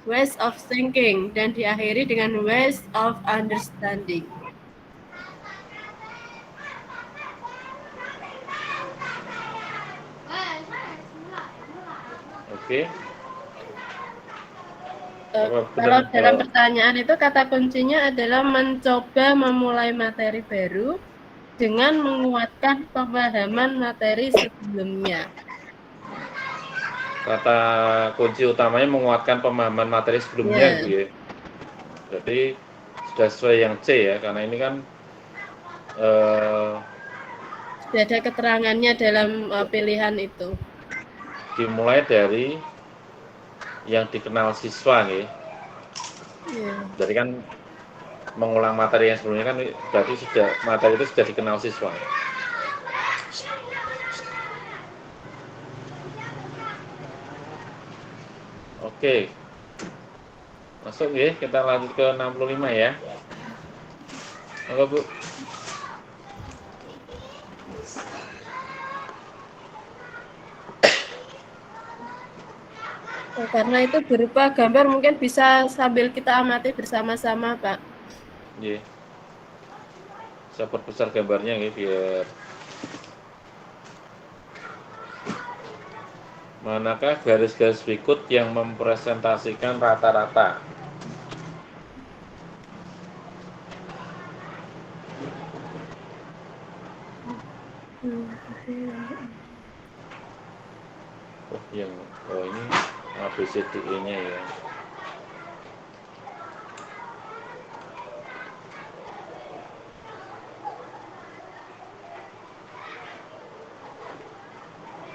ways of thinking, dan diakhiri dengan ways of understanding. Oke. Kalau dalam pertanyaan itu kata kuncinya adalah mencoba memulai materi baru dengan menguatkan pemahaman materi sebelumnya. Kata kunci utamanya menguatkan pemahaman materi sebelumnya, Bu ya. Jadi sudah sesuai yang C ya, karena ini kan sudah ada keterangannya dalam pilihan itu. Dimulai dari yang dikenal siswa nih. Jadi kan mengulang materi yang sebelumnya kan berarti materi itu sudah dikenal siswa. Oke. Masuk ya, kita lanjut ke 65 ya. Monggo Bu. Karena itu berupa gambar, mungkin bisa sambil kita amati bersama-sama, Pak. Iya. Saya perbesar gambarnya ya, biar manakah garis-garis berikut yang mempresentasikan rata-rata? Ini ABCDE-nya ya.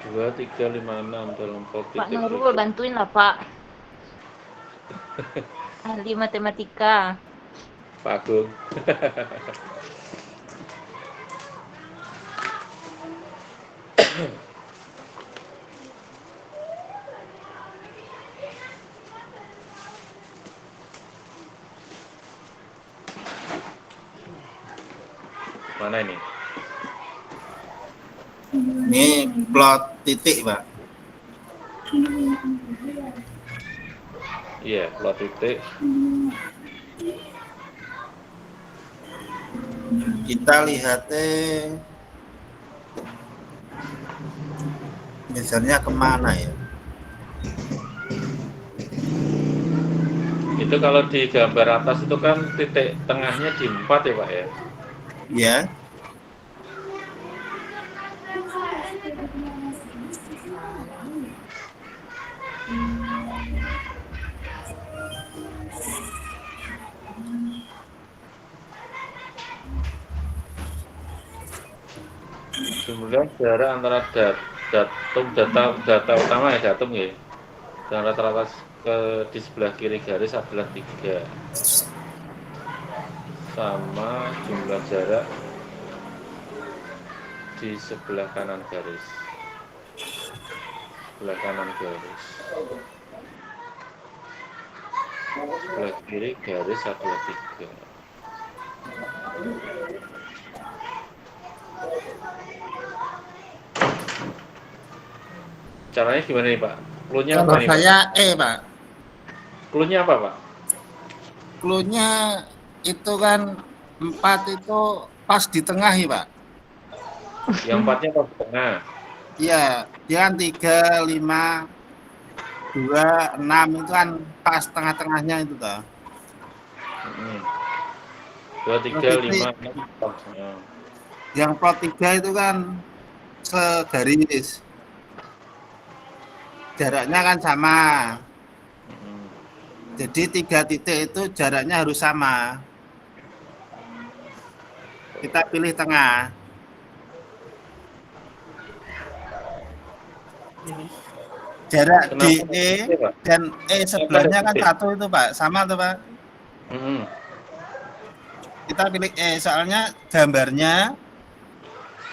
Dua, 3, 5, 6 dalam Pak Nurul bantuin lah Pak. Ahli matematika. Pak Agung. Mana ini? Ini plot titik, Pak. Iya, plot titik. Kita lihatnya misalnya kemana ya? Itu kalau di gambar atas itu kan titik tengahnya di 4 ya Pak ya? Ya. Jumlah jarak antara data utama ya datum ya, dan rata-rata di sebelah kiri garis adalah 3 sama jumlah jarak di sebelah kanan garis. Sebelah kiri garis adalah 3. Caranya gimana nih Pak? Clue-nya apa nih? Saya Pak. Clue-nya apa Pak? Clue-nya itu kan 4 itu pas di tengah ya Pak. Yang 4-nya pas di tengah. Iya, dia kan 3, 5, 2, 6 itu kan pas tengah-tengahnya itu toh. 2, 3, 5, 6. Yang plot 3 itu kan segaris. Jaraknya kan sama. Jadi 3 titik itu jaraknya harus sama. Kita pilih tengah. Jarak DE dan E sebelahnya kan 1 itu Pak, sama tuh Pak. Kita pilih E soalnya gambarnya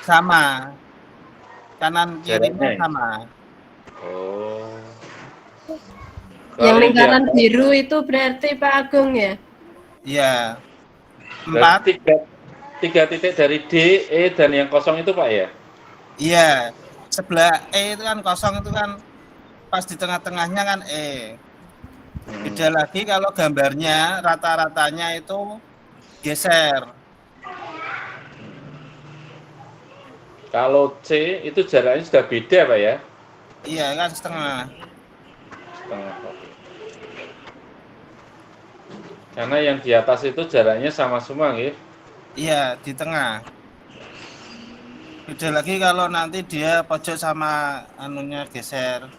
sama, kanan kirinya sama. Oh. Yang lingkaran biru itu berarti Pak Agung ya? Iya. 4. 3 titik dari D, E dan yang kosong itu Pak ya? Iya. Sebelah E itu kan kosong itu kan pas di tengah-tengahnya kan E. Beda lagi kalau gambarnya rata-ratanya itu geser. Kalau C itu jaraknya sudah beda Pak ya? Iya kan setengah. Karena yang di atas itu jaraknya sama semua gitu. Iya, di tengah. Beda lagi kalau nanti dia pojok sama anunya geser.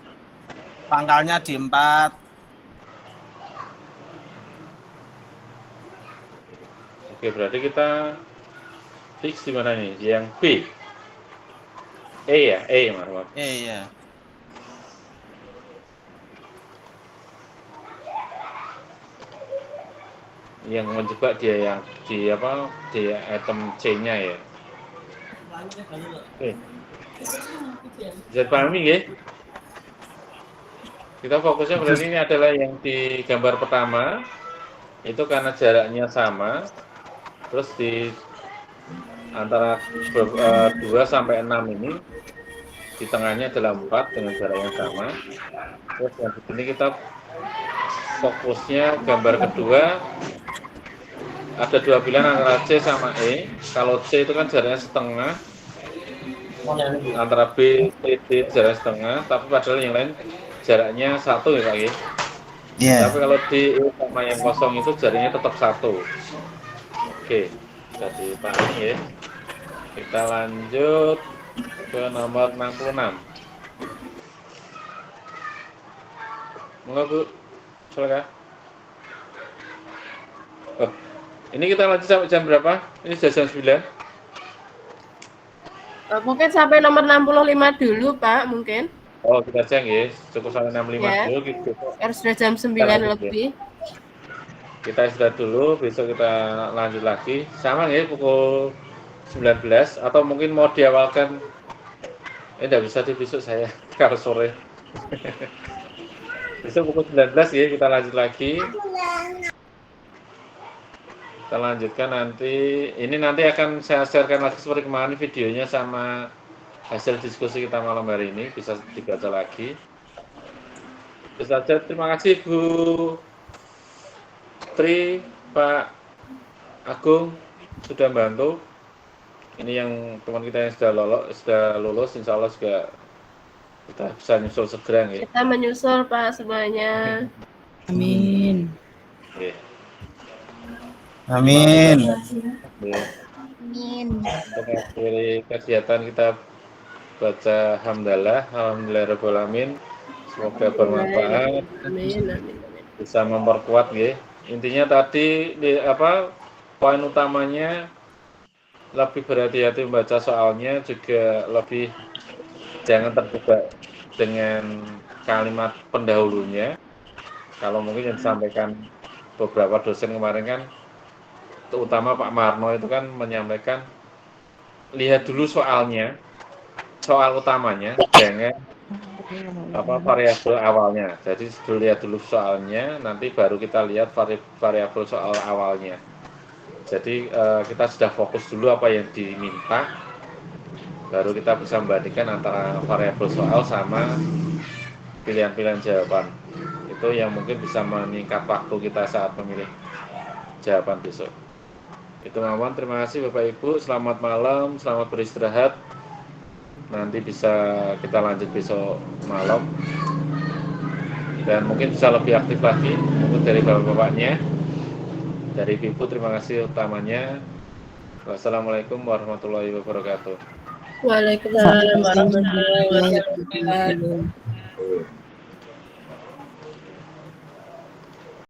Pangkalnya di 4. Oke, berarti kita fix di mana nih? Yang B. E ya, E maaf. E ya. Yang menjebak dia yang di apa? Di item C-nya ya. Oke. Bisa dipahami ya? Kita fokusnya berarti ini adalah yang di gambar pertama. Itu karena jaraknya sama. Terus di antara 2 sampai 6 ini di tengahnya adalah 4 dengan jarak yang sama. Terus yang di sini kita fokusnya gambar kedua ada 2 pilihan antara C sama E. Kalau C itu kan jaraknya setengah, antara B, C, D jaraknya setengah, tapi padahal yang lain jaraknya 1 ya Pak ya. Yeah. Tapi kalau D, E sama yang kosong itu jaraknya tetap 1. Oke, jadi pahami ya. Kita lanjut ke nomor 66. Monggo Bu, silakan. Oh, ini kita lanjut sampai jam berapa? Ini sudah jam 9. Mungkin sampai nomor 65 dulu Pak, mungkin. Oh, kita cek ya, cukup sampai 65 ya. dulu gitu. Harus sudah jam 9 lebih. Ya. Kita istirahat dulu, besok kita lanjut lagi. Sama ya, pukul 19 atau mungkin mau diawalkan. Enggak bisa di besok saya kalau sore. Besok pukul 19 ya, kita lanjut lagi. Kita lanjutkan nanti. Ini nanti akan saya sharekan lagi seperti kemarin videonya sama hasil diskusi kita malam hari ini, bisa dibaca lagi. Itu saja, terima kasih Bu Tri, Pak Agung sudah bantu. Ini yang teman kita yang sudah lulus, insya Allah juga kita bisa nyusul segera ya. Kita menyusul Pak semuanya. Amin. Oke. Amin. Amin. Untuk mengakhiri kegiatan kita baca hamdalah, alhamdulillahirabbil alamin. Semoga bermanfaat, Amin. Amin. bisa memperkuat ya. Intinya tadi poin utamanya lebih berhati-hati membaca soalnya, juga lebih jangan terjebak dengan kalimat pendahulunya. Kalau mungkin yang disampaikan beberapa dosen kemarin kan, terutama Pak Marno itu kan menyampaikan lihat dulu soalnya, soal utamanya, jangan variabel awalnya. Jadi lihat dulu soalnya, nanti baru kita lihat variabel soal awalnya. Jadi kita sudah fokus dulu apa yang diminta, baru kita bisa membandingkan antara variabel soal sama pilihan-pilihan jawaban. Itu yang mungkin bisa meningkat waktu kita saat memilih jawaban besok. Itu Mawan, terima kasih Bapak Ibu, selamat malam, selamat beristirahat. Nanti bisa kita lanjut besok malam. Dan mungkin bisa lebih aktif lagi, mungkin dari Bapak-Bapaknya. Dari Ibu, terima kasih utamanya. Wassalamualaikum warahmatullahi wabarakatuh. Waalaikumsalam warahmatullahi wabarakatuh.